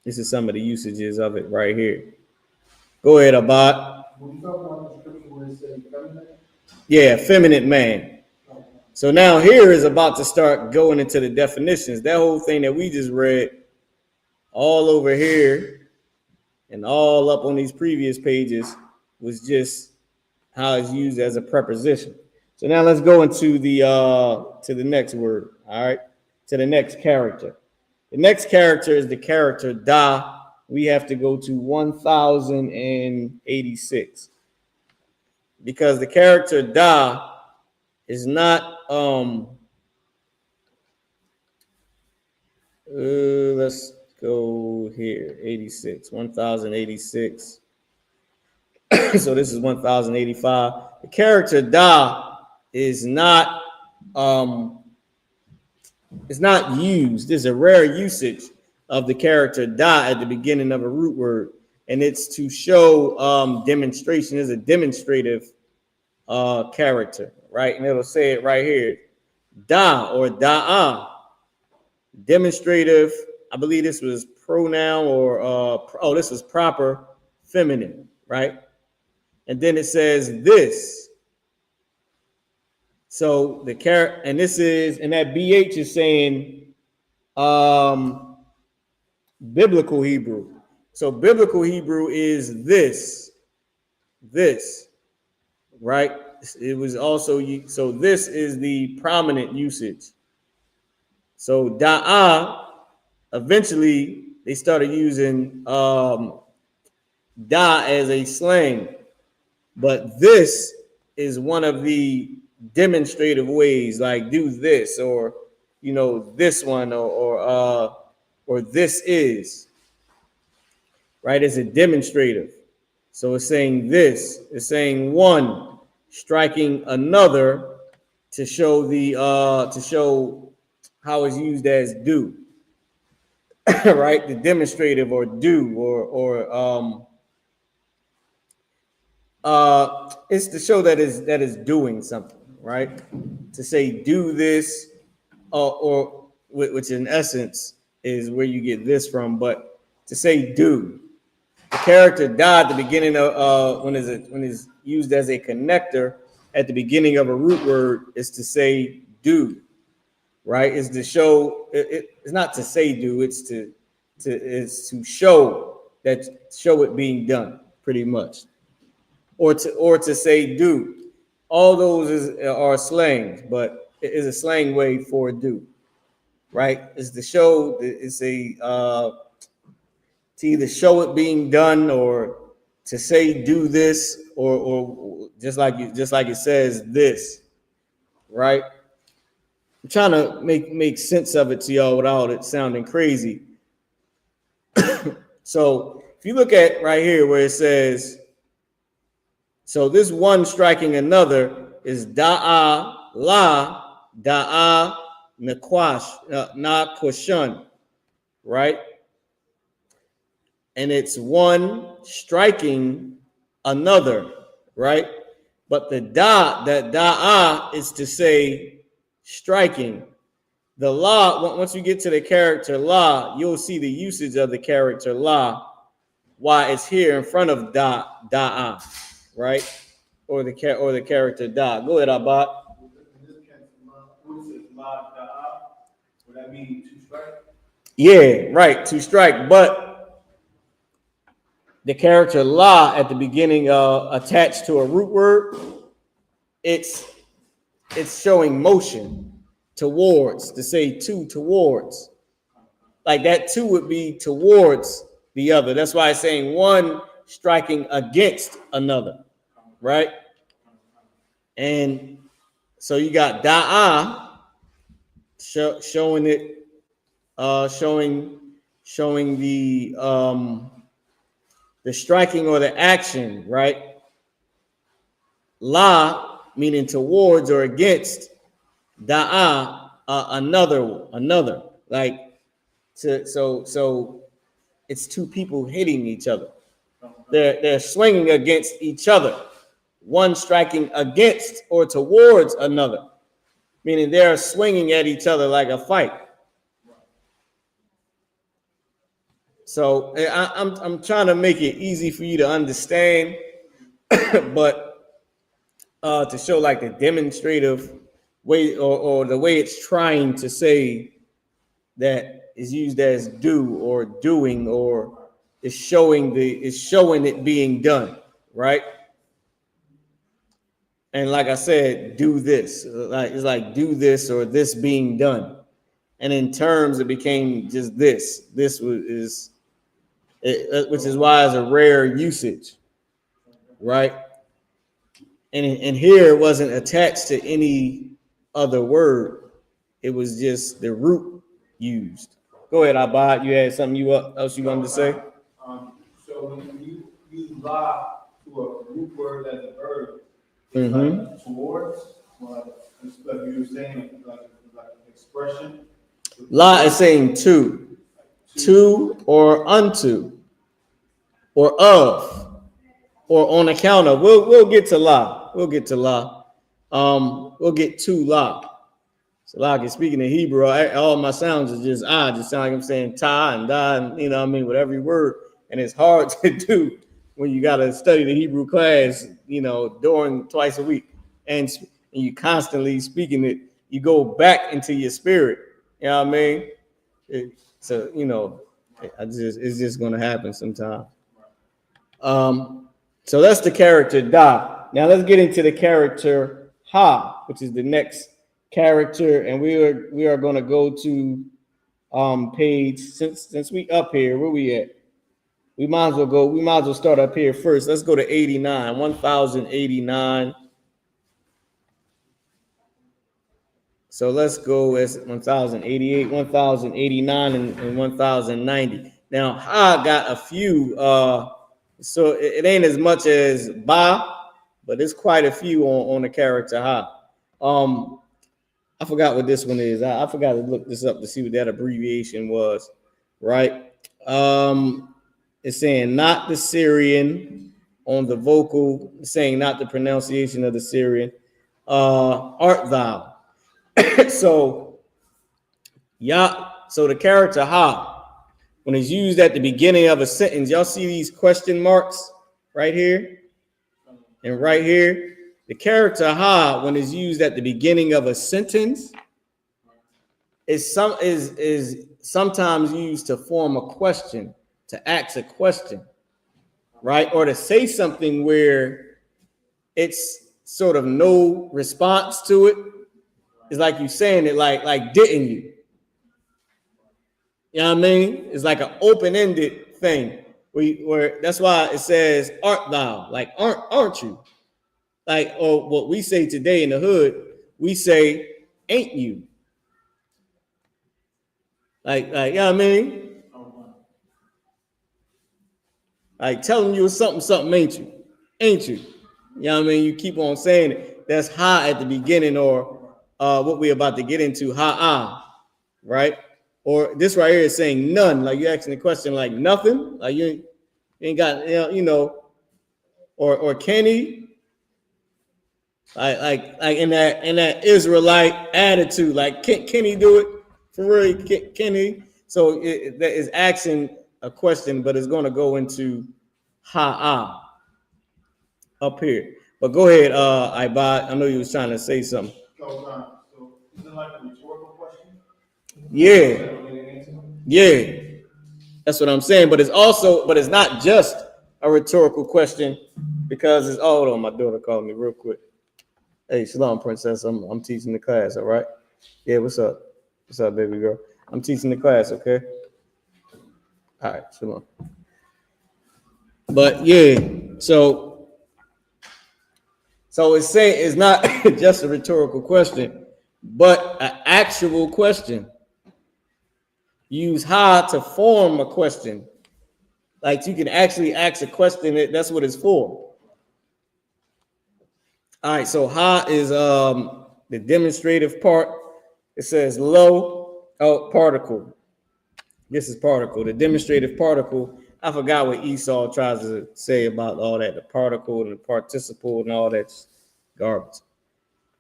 This is some of the usages of it right here. Go ahead, Abad. When you talk about the scripture where it says feminine, Yeah, effeminate man. So now here is about to start going into the definitions. That whole thing that we just read all over here and all up on these previous pages was just how it's used as a preposition. So now let's go into the to the next word, all right? To the next character. The next character is the character da. We have to go to 1086 because the character da is not let's go here, 86, 1086. So this is 1085. The character da is not it's not used. There's a rare usage of the character da at the beginning of a root word, and it's to show demonstration. Is a demonstrative character, right? And it'll say it right here, da or da'a, demonstrative. I believe this was pronoun or this was proper feminine, right? And then it says this. So the character, and this is, and that BH is saying biblical Hebrew. So biblical Hebrew is this, right? It was also, so this is the prominent usage. So da'a, eventually they started using da as a slang, but this is one of the demonstrative ways, like do this, or this one, or this is, right? It's a demonstrative. So it's saying this, it's saying one striking another to show the to show how it's used as do. Right? The demonstrative or do or it's to show that is doing something, right? To say do this, or which in essence is where you get this from, but to say do. The character da at the beginning of when it's used as a connector at the beginning of a root word is to say do, right? Is to show it's not to say do, it's to show it being done, pretty much. Or to say do. All those are slangs, but it is a slang way for do, right? It's to show, it's to either show it being done or to say do this, or just like it says this, right? I'm trying to make sense of it to y'all without it sounding crazy. So if you look at right here where it says, so this one striking another is da'a la, da'a naquashun, right? And it's one striking another, right? But the da'ah is to say striking. The la, once you get to the character la, you'll see the usage of the character la, why it's here in front of da'ah, right? Or the character da. Go ahead, Abad. Would that mean to strike? Yeah, right, to strike. But the character la at the beginning, attached to a root word, it's showing motion towards, to say towards. Like that two would be towards the other. That's why it's saying one striking against another, right? And so you got da'ah showing it, showing the striking or the action, right? La meaning towards or against, da'ah another, like so it's two people hitting each other. They're swinging against each other. One striking against or towards another, meaning they're swinging at each other like a fight. So I'm trying to make it easy for you to understand, but to show like the demonstrative way or the way it's trying to say that is used as do or doing, or is showing it being done, right? And like I said, do this, like it's like do this or this being done. And in terms, it became just this. This is, which is why it's a rare usage, right? And here it wasn't attached to any other word. It was just the root used. Go ahead, Abad. You had something else you wanted to say? So when you use la to a root word as a verb, Mm-hmm. towards, like you were saying, like expression. La is saying to or unto, or of, or on account of. We'll get to la. We'll get to la. We'll get to la. So like speaking in Hebrew, all my sounds is just just sound like I'm saying ta and da, and you know what I mean, with every word, and it's hard to do when you got to study the Hebrew class, you know, during twice a week, and you constantly speaking it. You go back into your spirit. You know what I mean? So you know, it's just gonna happen sometime. So that's the character da. Now let's get into the character ha, which is the next character, and we are going to go to page, since we up here, where we at? We might as well start up here first. Let's go to 89, 1089. So let's go as 1088, 1089, and 1090. Now ha got a few, so it ain't as much as ba, but it's quite a few on the character ha. I forgot what this one is. I forgot to look this up to see what that abbreviation was, right? It's saying not the Syrian on the vocal, saying not the pronunciation of the Syrian. Art thou. So the character ha, when it's used at the beginning of a sentence, y'all see these question marks right here and right here. The character ha, when it's used at the beginning of a sentence, is sometimes used to form a question, to ask a question, right? Or to say something where it's sort of no response to it. It's like you saying it like didn't you? You know what I mean? It's like an open-ended thing where that's why it says art thou, like aren't you? Like, or what we say today in the hood, we say ain't you? Like, you know what I mean? Like telling you something, ain't you? Ain't you? You know what I mean? You keep on saying it. That's ha at the beginning, or what we're about to get into, right? Or this right here is saying none. Like you're asking the question like nothing. Like you ain't got, you know, or Kenny, like in that Israelite attitude, like can he do it for real? Can he? So that is asking a question, but it's going to go into ha'ah up here. But go ahead, Ibad. I know you was trying to say something. So is it like a rhetorical question? Yeah. Yeah. That's what I'm saying. But it's not just a rhetorical question, because it's hold on, my daughter called me real quick. Hey, Shalom, princess. I'm teaching the class, all right? Yeah, what's up? What's up, baby girl? I'm teaching the class, okay? All right, Shalom. But yeah, so it's saying it's not just a rhetorical question, but an actual question. Use ha to form a question. Like you can actually ask a question. That's what it's for. All right, so ha is the demonstrative part. It says lo, particle. This is particle. The demonstrative particle. I forgot what Esau tries to say about all that, the particle and the participle and all that garbage.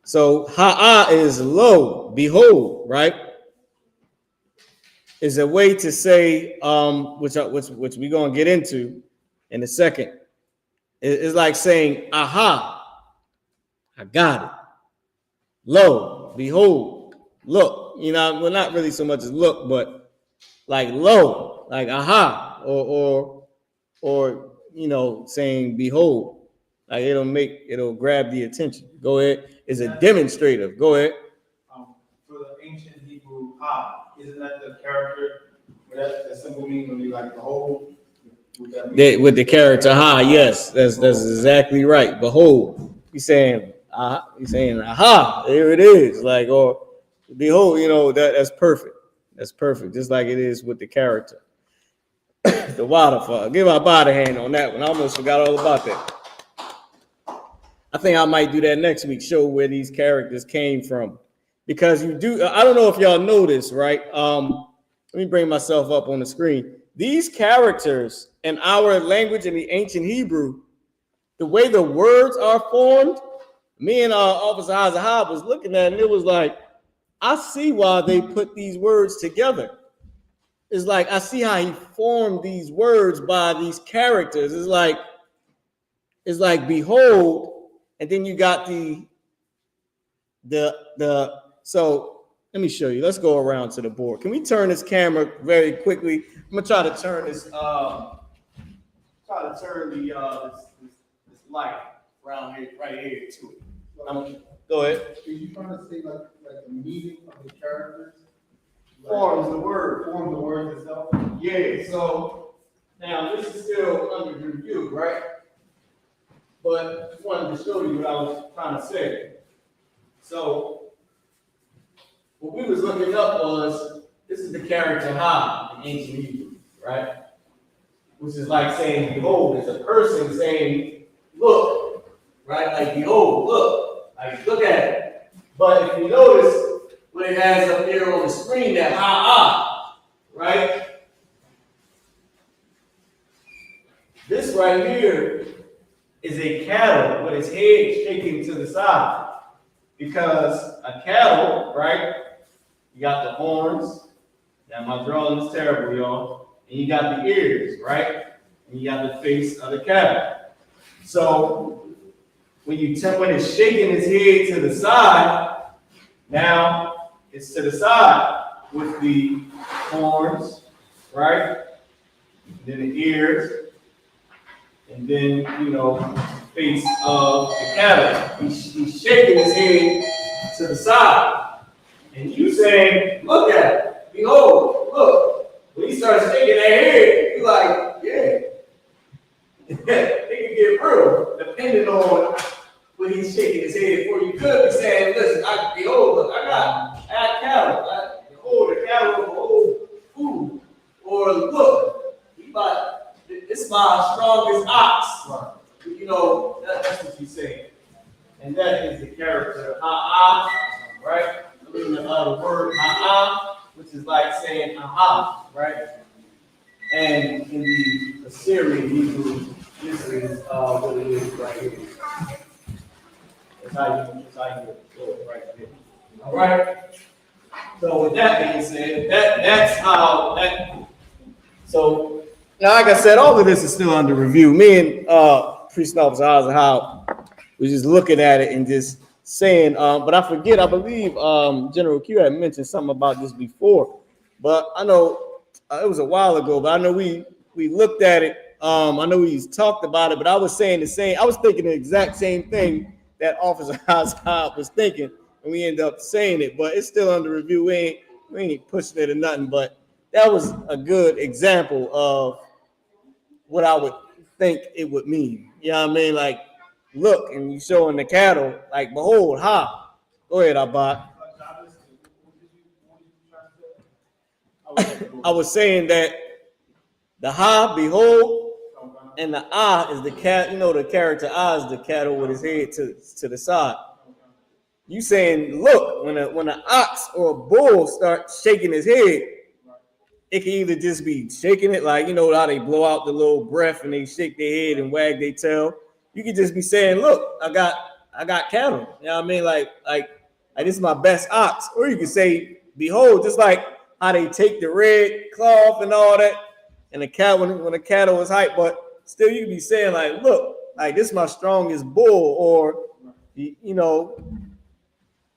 So ha'ah is lo, behold, right? Is a way to say, which we're gonna get into in a second. It's like saying, aha, I got it. Lo, behold, look. You know, well, not really so much as look, but like lo, like aha, or you know, saying behold. Like it'll grab the attention. Go ahead. It's a demonstrative. Go ahead. For the ancient Hebrew ha, isn't that the character? That symbol mean when you like behold? With the character ha, yes, that's exactly right. Behold, he's saying aha, there it is. Like, or behold, you know, that's perfect. That's perfect, just like it is with the character. The waterfall. Give my body hand on that one. I almost forgot all about that. I think I might do that next week, show where these characters came from. Because you do, I don't know if y'all know this, right? Let me bring myself up on the screen. These characters in our language in the ancient Hebrew, the way the words are formed, me and Officer Hazahab was looking at it, and it was like, I see why they put these words together. It's like, I see how he formed these words by these characters. It's like behold, and then you got so let me show you. Let's go around to the board. Can we turn this camera very quickly? I'm gonna try to turn this this light around here, right here to it. Go ahead. Are you trying to say like the meaning of the characters? Forms the word. Form the word itself? Yeah, so now this is still under review, right? But just wanted to show you what I was trying to say. So what we was looking up was, this is the character ha in ancient Hebrew, right? Which is like saying behold. It's a person saying look, right? Like behold, look, like look at it. But if you notice what it has up here on the screen, that ha, right? This right here is a cattle with its head shaking to the side. Because a cattle, right? You got the horns. Now my drawing is terrible, y'all. And you got the ears, right? And you got the face of the cattle. So when it's shaking its head to the side, now it's to the side with the horns, right? And then the ears, and then, you know, face of the cattle. He's shaking his head to the side. And you saying, look at it, behold, look. When he starts shaking that head, you're like, yeah. It can get real, depending on when he's shaking his head. Or you could be saying, listen, behold, look, I got cattle. Behold, the cattle, behold, food. Or look, it's my strongest ox. Right. You know, that's what you're saying. And that is the character, ha'ah, right? I mean, the word ha'ah, which is like saying aha, right? And in the Assyrian Hebrew, this is what it is right here. That's how you do it right there. All right. So with that being said, that's how that. So now, like I said, all of this is still under review. Me and Priest Officer how we're just looking at it and just saying. But I forget. I believe General Q had mentioned something about this before. But I know it was a while ago. But I know we looked at it. I know we talked about it. But I was saying the same. I was thinking the exact same thing that Officer Haas was thinking, and we ended up saying it. But it's still under review. We ain't pushing it or nothing. But that was a good example of what I would think it would mean. You know what I mean? Like, look, and you showing the cattle, like, behold, ha. Go ahead, Abba. I was saying that the ha, behold, and the ah is the cat. You know, the character ah is the cattle with his head to the side. You saying, look, when an ox or a bull starts shaking his head, it can either just be shaking it, like, you know how they blow out the little breath and they shake their head and wag their tail. You could just be saying, look, I got cattle. You know what I mean? Like this is my best ox. Or you could say, behold, just like how they take the red cloth and all that, and the cattle when the cattle is hyped, but still you could be saying, like, look, like this is my strongest bull. Or you know,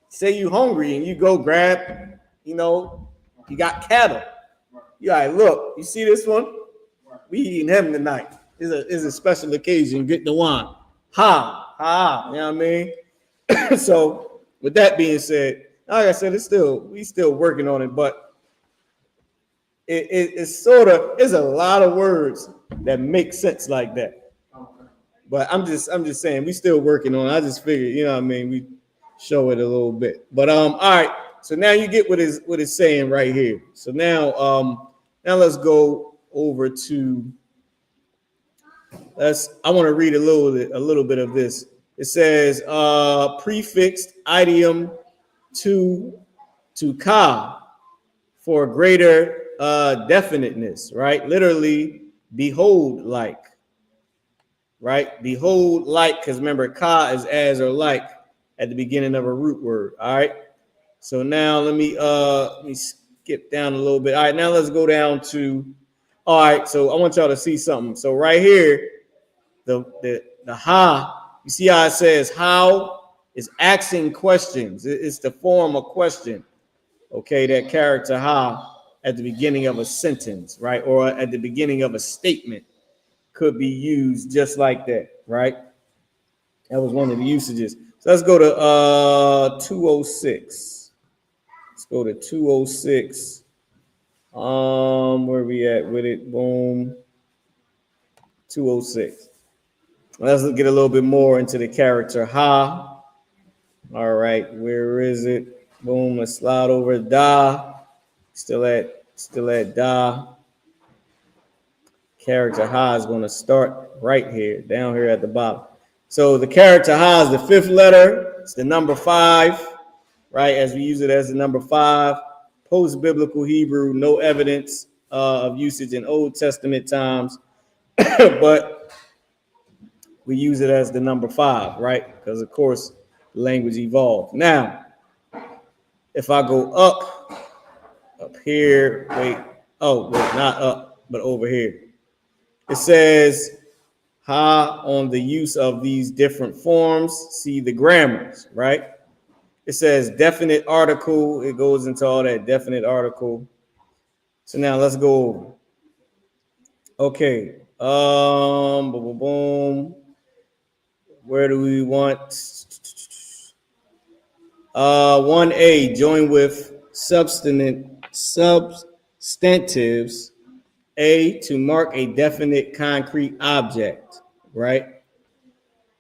say you hungry and you go grab, you know, you got cattle. You like, look, you see this one? We eating him tonight. It's a special occasion. Get the wine. Ha. You know what I mean? So with that being said, like I said, we still working on it, but it's sort of, there's a lot of words that make sense like that. But I'm just saying, we still working on it. I just figured, you know what I mean, we show it a little bit. But all right. So now you get what it's saying right here. So now let's go over to I want to read a little bit of this. It says prefixed idiom to ka for greater definiteness, right? Literally, behold like, right? Behold like, because remember, ka is as or like at the beginning of a root word. All right. So now let me skip down a little bit. All right, now let's go down to, all right, so I want y'all to see something. So right here, the ha, you see how it says how is asking questions. It's the form of question. Okay, that character ha at the beginning of a sentence, right? Or at the beginning of a statement could be used just like that, right? That was one of the usages. So let's go to 206. Let's go to 206. Where we at with it? Boom. 206. Let's get a little bit more into the character ha. All right, where is it? Boom. Let's slide over da. Still at da. Character ha is going to start right here, down here at the bottom. So the character ha is the fifth letter. It's the number 5. Right, as we use it as the number 5, post-biblical Hebrew, no evidence of usage in Old Testament times, but we use it as the number 5, right? Because of course, language evolved. Now, if I go up here, not up, but over here, it says ha on the use of these different forms. See the grammars, right? It says definite article. It goes into all that definite article. So now let's go over. Okay. Boom. Where do we want? 1A, join with substantives. A, to mark a definite concrete object, right?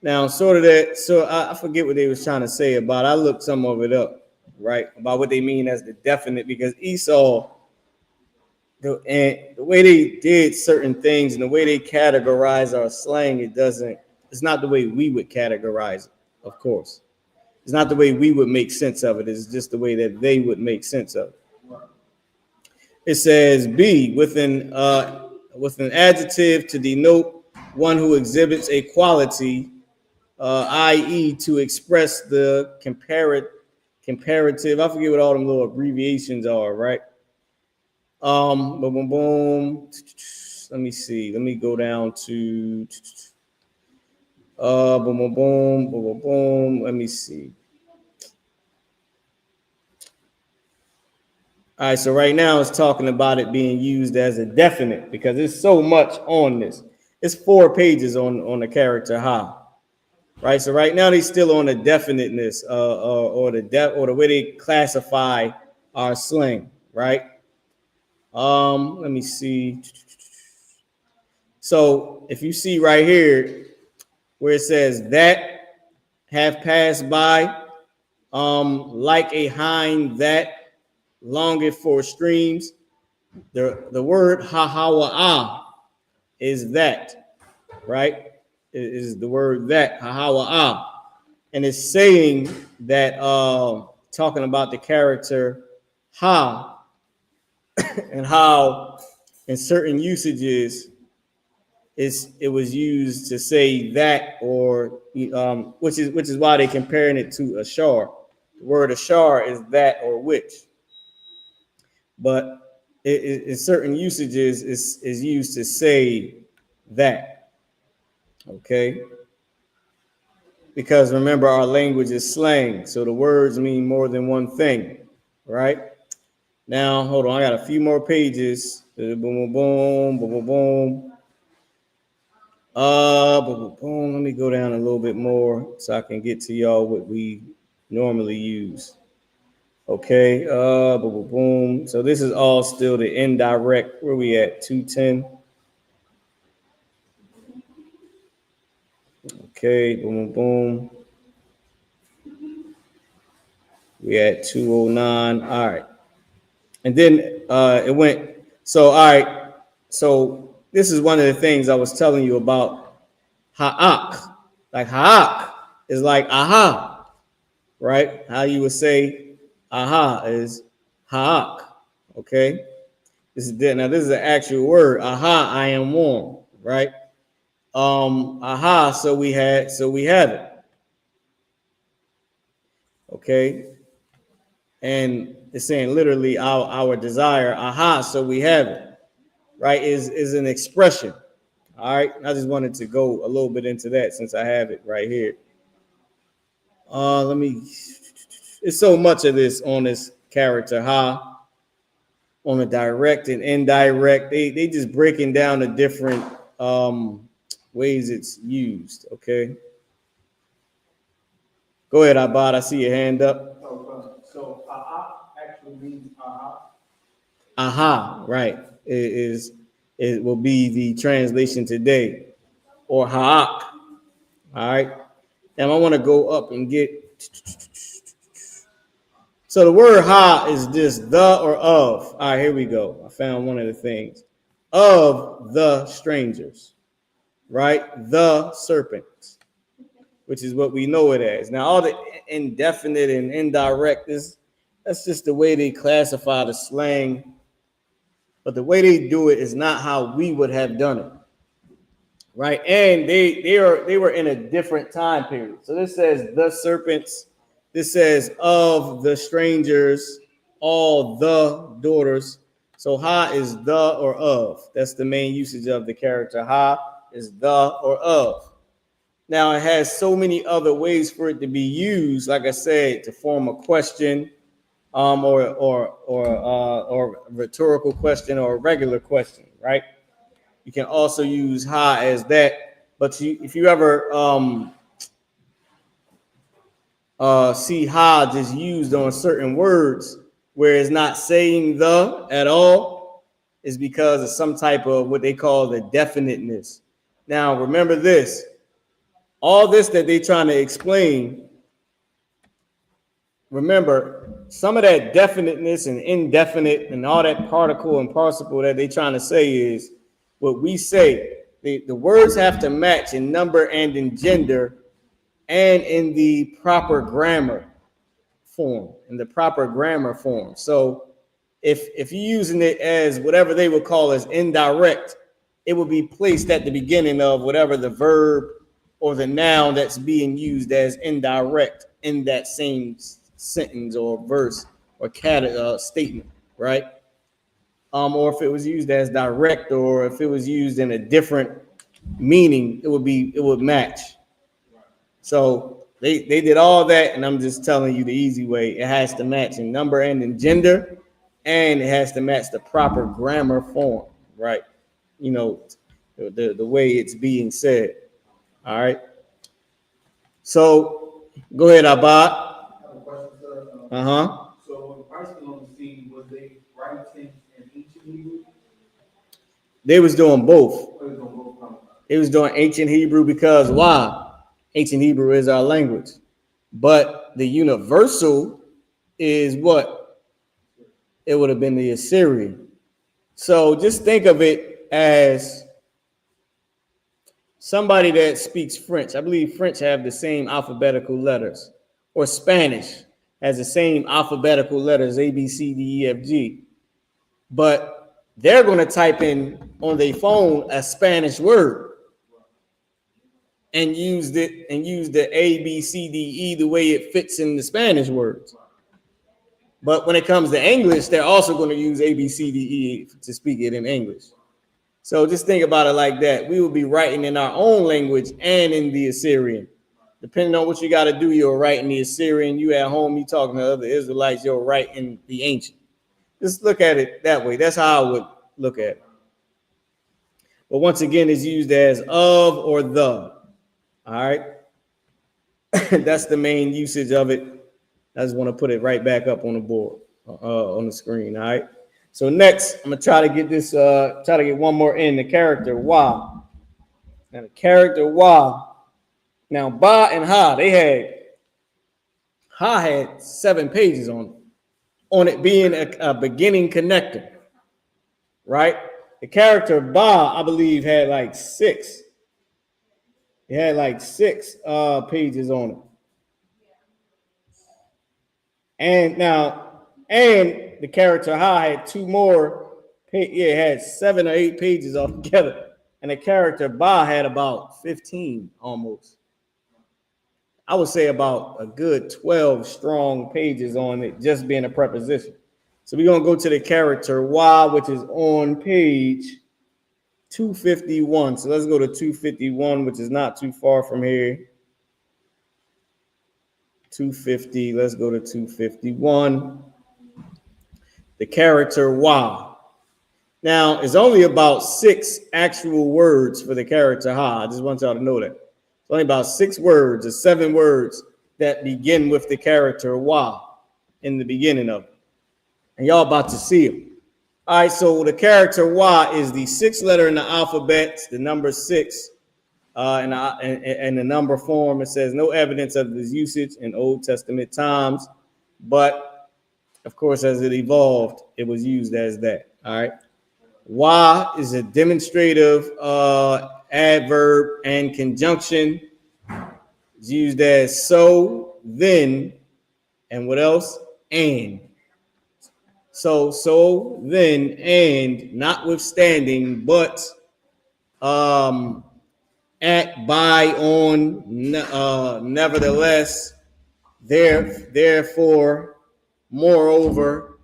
Now, sort of that, so I forget what they was trying to say about. I looked some of it up, right, about what they mean as the definite, because Esau, and the way they did certain things and the way they categorize our slang, it's not the way we would categorize it, of course. It's not the way we would make sense of it. It's just the way that they would make sense of it. It says B, with an adjective to denote one who exhibits a quality, i.e. to express the comparative, I forget what all them little abbreviations are, right? Boom, boom, boom. Let me see. Let me go down to boom, boom, boom, boom, boom, boom. Let me see. All right, so right now it's talking about it being used as a definite because there's so much on this. It's 4 pages on the character ha, right? So right now they're still on the definiteness or the way they classify our slang, right? Let me see. So if you see right here where it says that have passed by, like a hind that longeth for streams, the word YAHUAH is that, right? It is the word that YAHUAH, and it's saying that talking about the character ha and how in certain usages it was used to say that, or which is why they're comparing it to a shar. The word ashar is that or which, but in certain usages is used to say that. Okay, because remember our language is slang, so the words mean more than one thing, right? Now hold on, I got a few more pages. Boom, boom, boom, boom, boom, boom. Boom, boom, boom. Let me go down a little bit more so I can get to y'all what we normally use. Okay, boom, boom, boom. So this is all still the indirect. Where we at? 210. Okay, boom, boom, boom. We at 209. All right. And then it went. So, all right. So this is one of the things I was telling you about ha'ak. Like ha'ak is like aha, right? How you would say aha is ha'ak. Okay. This is an actual word. Aha, I am warm, right? Aha, so we have it. Okay. And it's saying literally our desire, aha, so we have it, right, is an expression. All right. I just wanted to go a little bit into that since I have it right here. It's so much of this on this character, ha, on the direct and indirect. They just breaking down the different ways it's used. Okay. Go ahead, Abad. I see your hand up. So actually means Aha, right. It will be the translation today, or ha'ak. All right. Now I want to go up and get. So the word ha is just the or of. All right, here we go. I found one of the things. Of the strangers, right? The serpents, which is what we know it as. Now all the indefinite and indirect that's just the way they classify the slang. But the way they do it is not how we would have done it, right? And they were in a different time period. So this says the serpents. This says of the strangers, all the daughters. So ha is the or of. That's the main usage of the character. Ha is the or of. Now it has so many other ways for it to be used. Like I said, to form a question. Or a rhetorical question or a regular question, right? You can also use ha as that, but if you ever see ha just used on certain words where it's not saying the at all, is because of some type of what they call the definiteness. Now remember this, all this that they're trying to explain. Remember, some of that definiteness and indefinite and all that particle and participle that they're trying to say is what we say. The words have to match in number and in gender and in the proper grammar form, So if you're using it as whatever they would call as indirect, it would be placed at the beginning of whatever the verb or the noun that's being used as indirect in that same sentence or verse or statement, right? Or if it was used as direct, or if it was used in a different meaning, it would match. So they did all that, and I'm just telling you the easy way. It has to match in number and in gender, and it has to match the proper grammar form, right? You know, the way it's being said. All right. So go ahead, Abad. I have a question, sir. So when Christ came on the scene, was they writing in ancient Hebrew? They was doing both. Or they doing both? They was doing ancient Hebrew because why? Ancient Hebrew is our language. But the universal is what? It would have been the Assyrian. So just think of it as somebody that speaks French. I believe French have the same alphabetical letters, or Spanish has the same alphabetical letters, A, B, C, D, E, F, G. But they're going to type in on their phone a Spanish word and use the A, B, C, D, E the way it fits in the Spanish words. But when it comes to English, they're also going to use A, B, C, D, E to speak it in English. So just think about it like that. We will be writing in our own language and in the Assyrian. Depending on what you got to do, you'll write in the Assyrian. You at home, you talking to other Israelites, you'll write in the ancient. Just look at it that way. That's how I would look at it. But once again, it's used as of or the. All right. That's the main usage of it. I just want to put it right back up on the board, on the screen. All right. So next, I'm gonna try to get this, try to get one more in, the character YAH. Now the character YAH. Now Ba and Ha, Ha had 7 pages on it being a beginning connector, right? The character Ba, I believe, had like 6. It had like 6 pages on it. And the character Ha had 2 more. It had 7 or 8 pages altogether. And the character Ba had about 15 almost. I would say about a good 12 strong pages on it, just being a preposition. So we're going to go to the character YAH, which is on page 251. So let's go to 251, which is not too far from here. 250, let's go to 251. The character YAH. Now, it's only about 6 actual words for the character Ha. I just want y'all to know that. It's only about 6 words or 7 words that begin with the character YAH in the beginning of it. And y'all about to see them. All right, so the character YAH is the 6th letter in the alphabet, the number 6. In the number form, it says no evidence of this usage in Old Testament times, but of course, as it evolved, it was used as that. All right. YAH is a demonstrative adverb and conjunction. It's used as so, then, and what else? And. So, then, and, notwithstanding, but, at, by, on, nevertheless, therefore, moreover.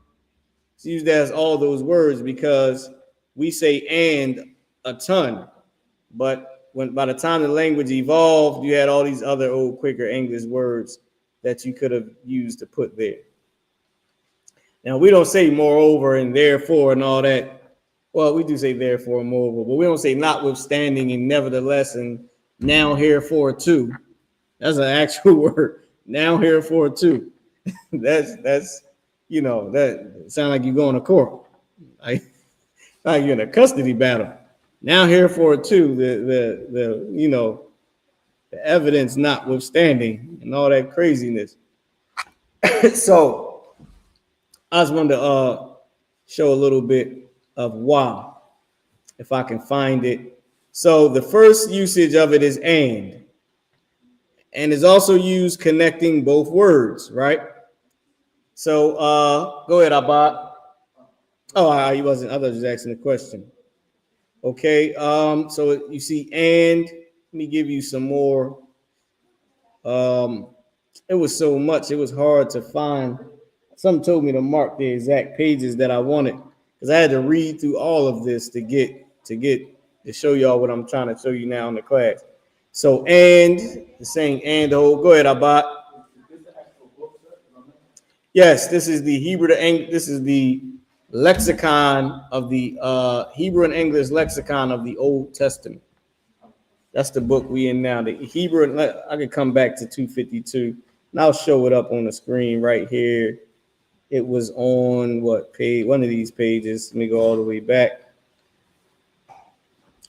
It's used as all those words because we say and a ton, but by the time the language evolved, you had all these other old quicker English words that you could have used to put there. Now we don't say moreover and therefore and all that. Well, we do say therefore and moreover, but we don't say notwithstanding and nevertheless and now herefore too. That's an actual word. Now herefore too. that's you know, that sounds like you're going to court. Like you're in a custody battle. Now herefore too, the you know, the evidence notwithstanding and all that craziness. So I just wanted to show a little bit of YAH, if I can find it. So the first usage of it is and is also used connecting both words, right? So go ahead, Abad. Oh, he wasn't. I thought he was asking a question. Okay, so you see, and let me give you some more. It was so much, it was hard to find. Some told me to mark the exact pages that I wanted because I had to read through all of this to show y'all what I'm trying to show you now in the class. So, and the saying and hold. Go ahead, Abad. Yes, this is the Hebrew to English. This is the lexicon of the Hebrew and English lexicon of the Old Testament. That's the book we in now. The Hebrew. I could come back to 252, and I'll show it up on the screen right here. It was on what page? One of these pages. Let me go all the way back.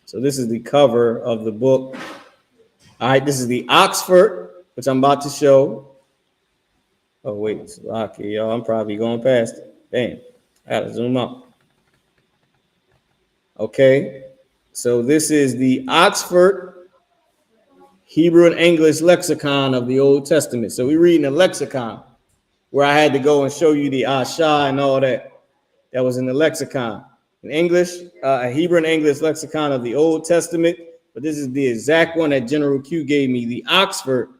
So this is the cover of the book. All right, this is the Oxford, which I'm about to show. Oh, wait, it's locked here, y'all. I'm probably going past it. Damn, I gotta zoom out. Okay, so this is the Oxford Hebrew and English lexicon of the Old Testament. So we're reading a lexicon where I had to go and show you the Asha and all that. That was in the lexicon. In English, a Hebrew and English lexicon of the Old Testament, but this is the exact one that General Q gave me, the Oxford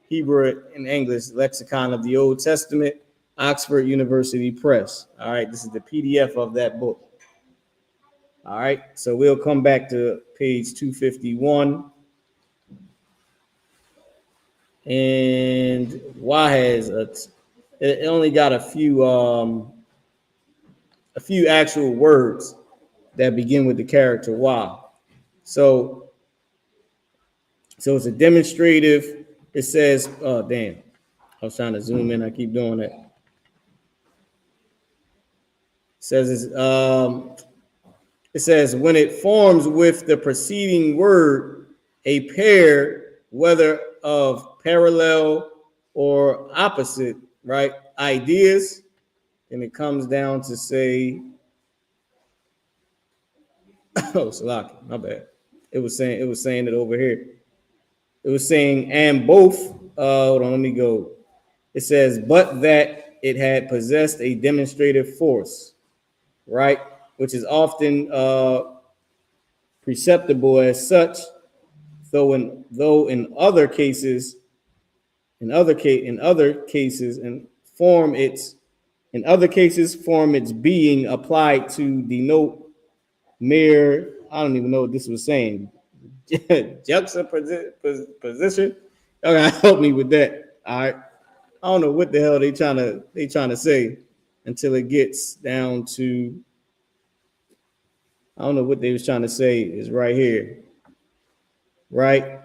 Hebrew and English lexicon of the Old Testament, Oxford University Press. All right, this is the PDF of that book. All right, so we'll come back to page 251. And Y has it only got a few actual words that begin with the character Y. So it's a demonstrative. It says, oh damn, I was trying to zoom in. I keep doing that. It says when it forms with the preceding word a pair, whether of parallel or opposite, right, ideas, and it comes down to say, oh, Salaki, my bad. It was saying it over here. It was saying, and both, hold on, let me go. It says, but that it had possessed a demonstrative force, right? Which is often perceptible as such, though in other cases form its being applied to denote mere, I don't even know what this was saying, juxtaposition. Okay, help me with that. All right, I don't know what the hell they trying to say until it gets down to, I don't know what they was trying to say is right here, right?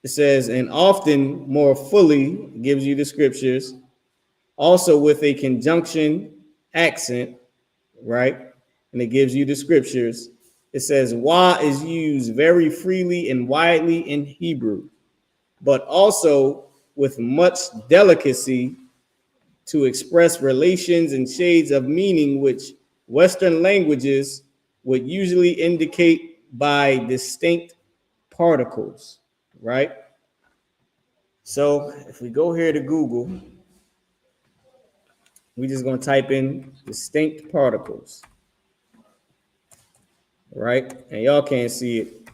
It says, and often more fully gives you the scriptures, also with a conjunction accent, right? And it gives you the scriptures. It says, Wa is used very freely and widely in Hebrew, but also with much delicacy to express relations and shades of meaning which Western languages would usually indicate by distinct particles, right? So if we go here to Google, we're just going to type in distinct particles, right? And y'all can't see it,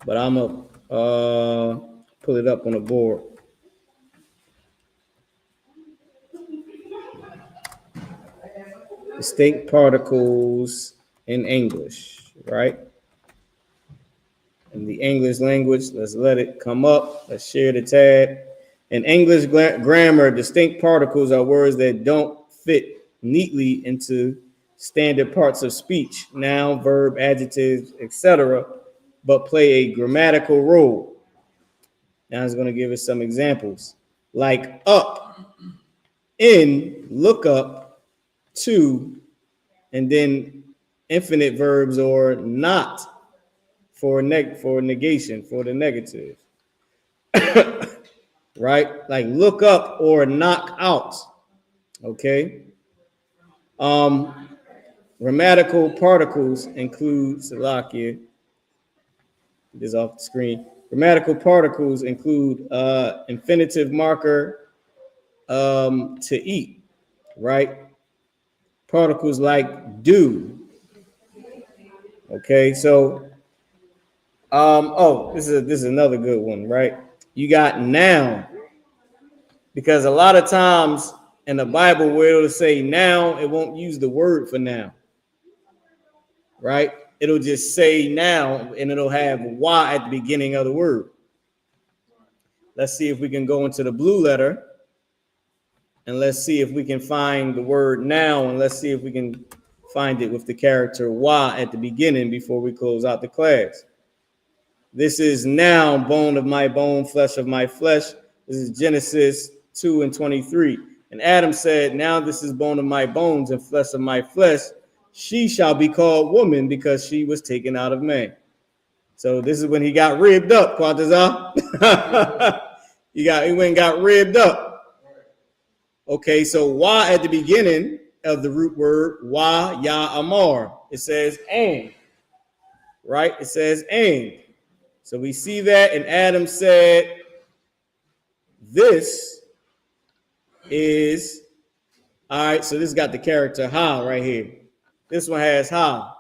but I'm going to pull it up on the board. Distinct particles in English, right? In the English language, let's let it come up. Let's share the tab. In English grammar, distinct particles are words that don't fit neatly into standard parts of speech, noun, verb, adjectives, etc., but play a grammatical role. Now it's going to give us some examples, like up, in, look up, to, and then infinite verbs or not for negation, for the negative. Right? Like look up or knock out. Okay. Grammatical particles include, Salakia, this is off the screen. Grammatical particles include infinitive marker, to eat, right? Particles like do, Okay, so oh, this is another good one, right? You got now, because a lot of times in the Bible where it'll say now, it won't use the word for now, right? It'll just say now, and it'll have Y at the beginning of the word. Let's see if we can go into the blue letter, and let's see if we can find the word now, and let's see if we can find it with the character Y at the beginning before we close out the class. This is now bone of my bone, flesh of my flesh. This is Genesis 2:23. And Adam said, now this is bone of my bones and flesh of my flesh. She shall be called woman because she was taken out of man. So this is when he got ribbed up, Quatazah. he went and got ribbed up. Okay, so Y at the beginning of the root word, Y, Ya, Amar. It says and, right? It says and. So we see that, and Adam said, this is, all right, so this got the character Ha right here. This one has Ha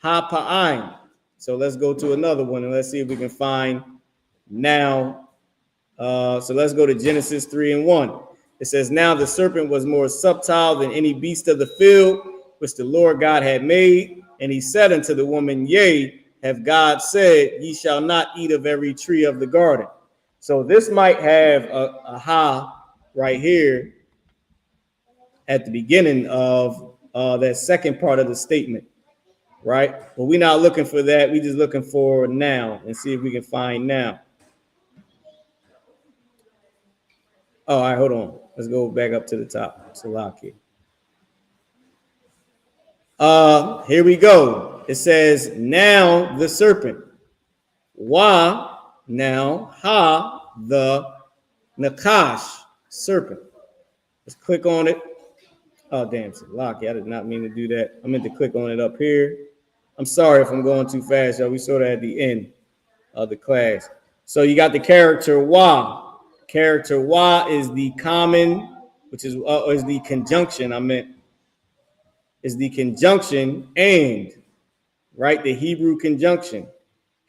Pa'ain. So let's go to another one, and let's see if we can find now. So let's go to Genesis 3:1. It says, now the serpent was more subtle than any beast of the field, which the Lord God had made. And he said unto the woman, yea, have God said, ye shall not eat of every tree of the garden. So this might have a Ha right here at the beginning of that second part of the statement, right? But we're not looking for that. We're just looking for now and see if we can find now. Oh, all right, hold on. Let's go back up to the top. Salaki. Here we go. It says, now the serpent. Wa, now, Ha, the Nakash, serpent. Let's click on it. Oh, damn, Salaki. I did not mean to do that. I meant to click on it up here. I'm sorry if I'm going too fast, y'all. We sort of at the end of the class. So you got the character Wa. Character Y is the common, which is the conjunction. Is the conjunction and, right? The Hebrew conjunction.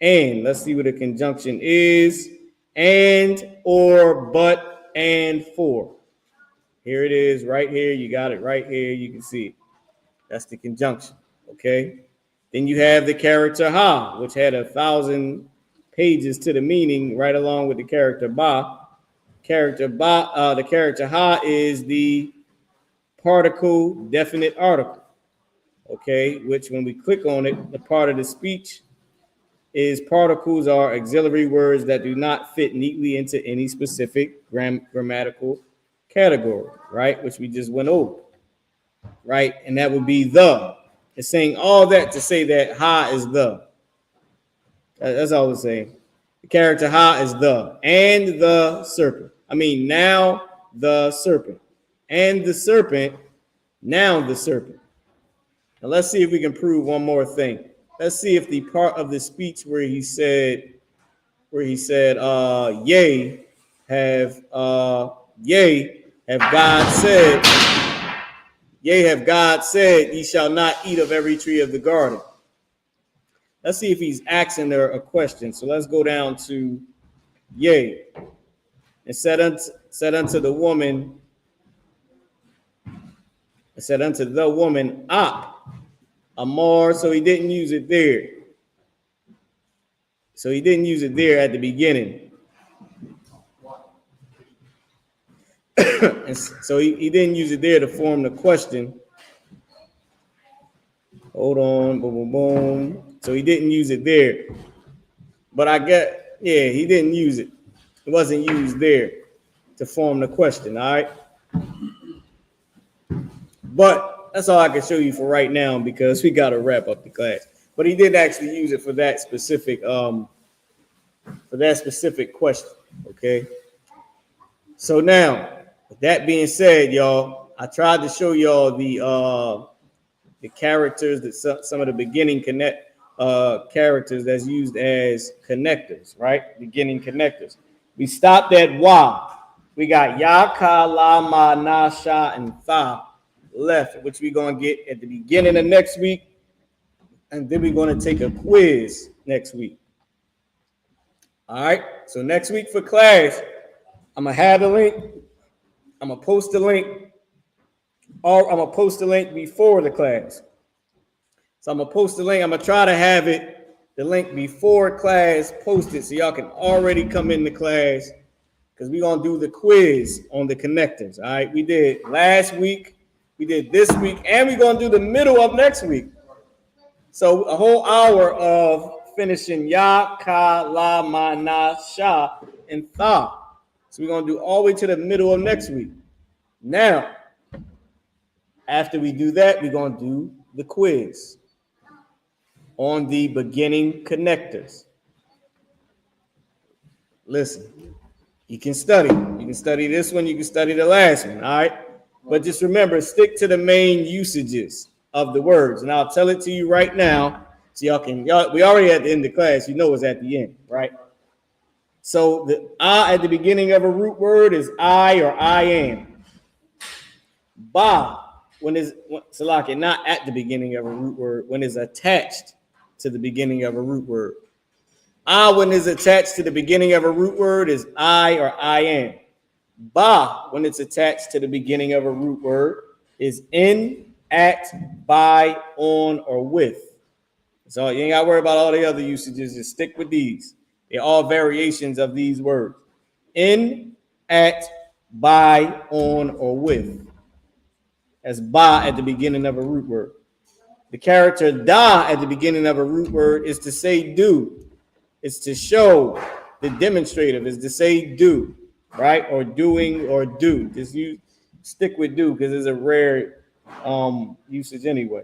And let's see what a conjunction is. And, or, but, and, for. Here it is right here. You got it right here. You can see it. That's the conjunction. Okay. Then you have the character Ha, which had 1,000 pages to the meaning right along with the character Ba. The character Ha is the particle definite article, okay, which when we click on it, the part of the speech is particles are auxiliary words that do not fit neatly into any specific grammatical category, right, which we just went over, right, and that would be the. It's saying all that to say that Ha is the. That's all it's saying. The character Ha is the, and the serpent. I mean, now the serpent, and the serpent, now the serpent. Now let's see if we can prove one more thing. Let's see if the part of the speech where he said, yea, have God said, ye shall not eat of every tree of the garden. Let's see if he's asking her a question. So let's go down to yea. And said unto the woman, Op, Amar. So he didn't use it there. So he didn't use it there at the beginning. And so he didn't use it there to form the question. Hold on, boom, boom, boom. So he didn't use it there. But I get, yeah, he didn't use it. It wasn't used there to form the question, all right? But that's all I can show you for right now because we got to wrap up the class. But he did actually use it for that specific question, okay? So now, with that being said, y'all, I tried to show y'all the characters, that some of the beginning characters that's used as connectors, right? Beginning connectors. We stopped at Wa. We got Ya, Ka, La, Ma, Na, Sha, and Tha left, which we're going to get at the beginning of next week. and then we're going to take a quiz next week. All right, so next week for class, I'm going to have the link. I'm going to post the link, or I'm going to post the link before the class. So I'm going to post the link. I'm going to try to have the link before class posted so y'all can already come into class, because we're going to do the quiz on the connectors. All right, we did last week, we did this week, and we're going to do the middle of next week. So a whole hour of finishing Ya, Ka, La, Ma, Na, Sha, and Tha. So we're going to do all the way to the middle of next week. Now, after we do that, we're going to do the quiz on the beginning connectors. Listen, you can study. You can study this one. You can study the last one, all right? But just remember, stick to the main usages of the words. And I'll tell it to you right now. So we already at the end of class, you know it's at the end, right? So the I at the beginning of a root word is I or I am. Ba, Salaki, not at the beginning of a root word, when it's attached to the beginning of a root word. When it's attached to the beginning of a root word is I or I am. Ba, when it's attached to the beginning of a root word, is in, at, by, on, or with. So you ain't got to worry about all the other usages. Just stick with these. They're all variations of these words. In, at, by, on, or with. As ba at the beginning of a root word. The character da at the beginning of a root word is to say do. It's to show. The demonstrative is to say do, right? Or doing or do. Just you stick with do because it's a rare usage anyway.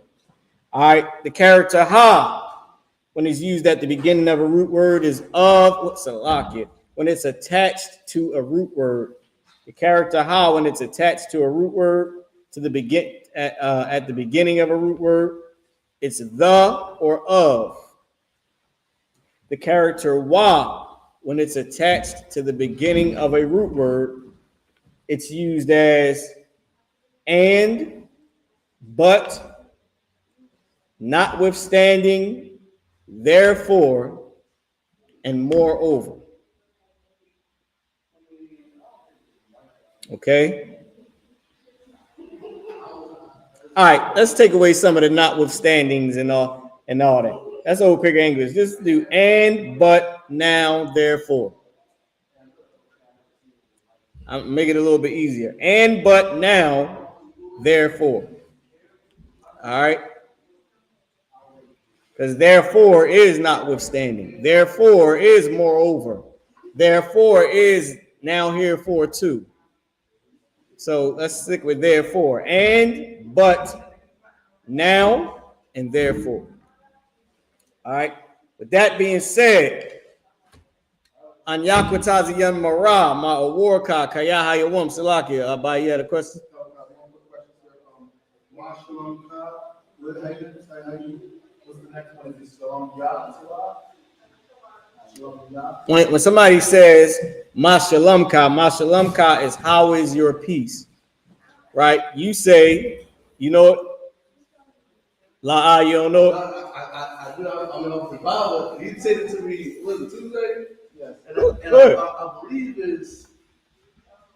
All right, the character ha, when it's used at the beginning of a root word, is of, what's a lock it? When it's attached to a root word. The character ha, when it's attached to a root word, to the at the beginning of a root word, it's the or of. The character wa, when it's attached to the beginning of a root word, it's used as and, but, notwithstanding, therefore, and moreover. Okay? All right, let's take away some of the notwithstandings and all that. That's old quick English. Just do and, but, now, therefore. I'll make it a little bit easier. And, but, now, therefore. All right? Because therefore is notwithstanding. Therefore is moreover. Therefore is now herefore too. So let's stick with therefore. And, but, now, and therefore. All right. With that being said, an yakwatazi mara ma awarka kaya hayawam salaki. Abai, you had a question? What's the next one? Is Shalom Yah? When somebody says mashalamka is how is your peace, right? You say, you know, la you don't know. I do. I'm off the Bible. He said it to me. Was it Tuesday? Yes. And I believe is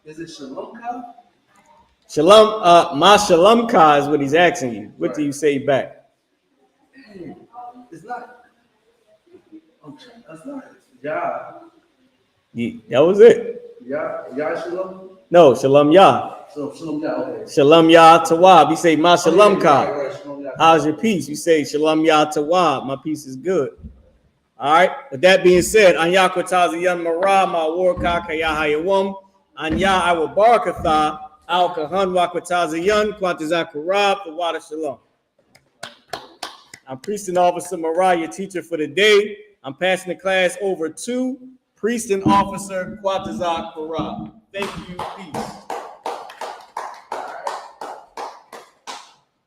it Shalom Ka? Shalom, mashalamka is what he's asking you. What do you say back? It's not. That's not. Yeah. That was it. Yeah. Shalom. No, shalom yah. So Shalom Yah. Okay. Shalom yah tawab. You say mashalamka. Right, Shalom Yah. How's your peace? You say shalom yah tawab. My peace is good. All right. With that being said, an yakwatazi yan mara ma warka kayahayawam. An ya I will barakatha. Al kahan wakwatazi yan kwatazakurab the water shalom. I'm priest and officer Mariah, teacher for the day. I'm passing the class over to priest and officer Kwatazak Farah. Thank you, peace.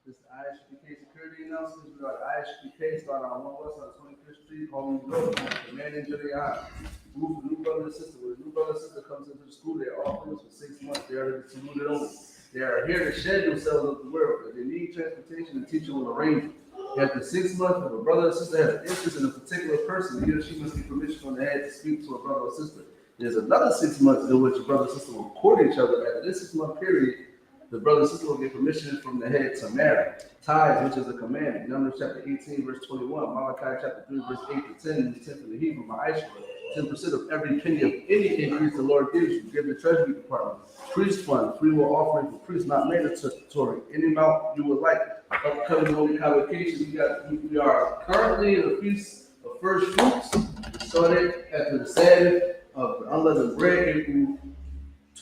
This is I.S.U.P.K security announcements. We got I.S.U.P.K starting on 1 West on 25th Street, home road. The man into the eye. Move for new brother and sister. When a new brother and sister comes into the school, they're off limits for 6 months. They already saluted over. They are here to shed themselves of the world. If they need transportation, the teacher will arrange it. After 6 months, if a brother or sister has an interest in a particular person, he or she must get permission from the head to speak to a brother or sister. There's another 6 months in which a brother and sister will court each other. After this 6 month period, the brother and sister will get permission from the head to marry. Tithes, which is a commandment. Numbers chapter 18, verse 21. Malachi chapter 3, verse 8 to 10. And the 10th of the Hebrew, I.S.U.P.K. 10% of every penny of any increase the Lord gives you. Give the treasury department. Priest fund, free will offering for priests, not mandatory. Any amount you would like. Upcoming holy convocation, we are currently in the feast of first fruits. We started after the Sabbath of unleavened bread, April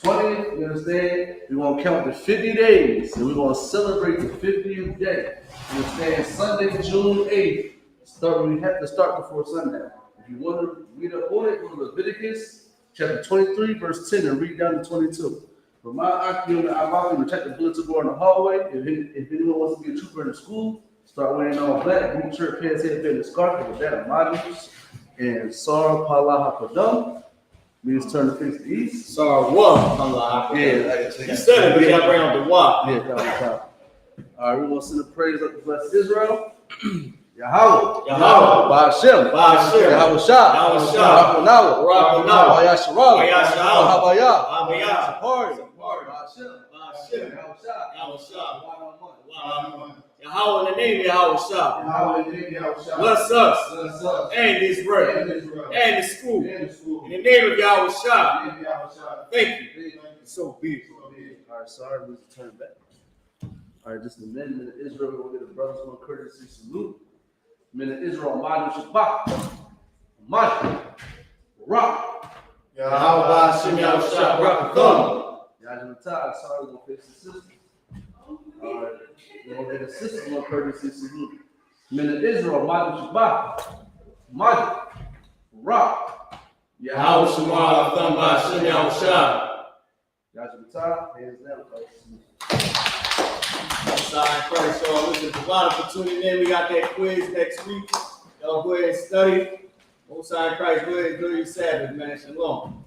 20th, you understand? We're going to count the 50 days, and we're going to celebrate the 50th day. You understand? Sunday, June 8th. We have to start before sundown. If you want to read up on it, go to Leviticus chapter 23, verse 10, and read down to 22. For my occupation, I'm going to check the bulletin board in the hallway. If anyone wants to be a trooper in the school, start wearing all black, blue shirt, pants, headband, and scarf. With that, Amadeus and Sar Palaha Padam means turn the face to the east. YAHUAH. Yeah, You said it, but you got to bring out the WAH. Yeah, that was top. All right, we're going to send a praise up to bless Israel. Yahawah. YAHUAH. Ba'ashem. YAHUSHA. YAHUSHA. YASHUA. YAHUAH. YAHAWAH. YAHUAH. Ba'ashem. Yahweh in the name of YAHUSHA. Bless us and Israel and the school. In the name of YAHUSHA. Thank you. So be it. All right, sorry, let's turn back. All right, just a minute of Israel. We'll get the brothers one courtesy salute. Minute Israel, YAHUSHA. Rock. Yahawah, Shem Yahushua, rock the thumb. YAHUSHA, sorry, we're going to face the sisters. All right, we'll get the sisters one courtesy salute. Minute Israel, YAHUSHA. Rock. Yahawah, Shem Yahushua, Shem Yahushua. YAHUSHA, hands down, folks. Sorry, Christ, y'all. Listen, a lot for tuning in. We got that quiz next week. Y'all go ahead and study. Most High Christ, go ahead and do your Sabbath, man. Shalom.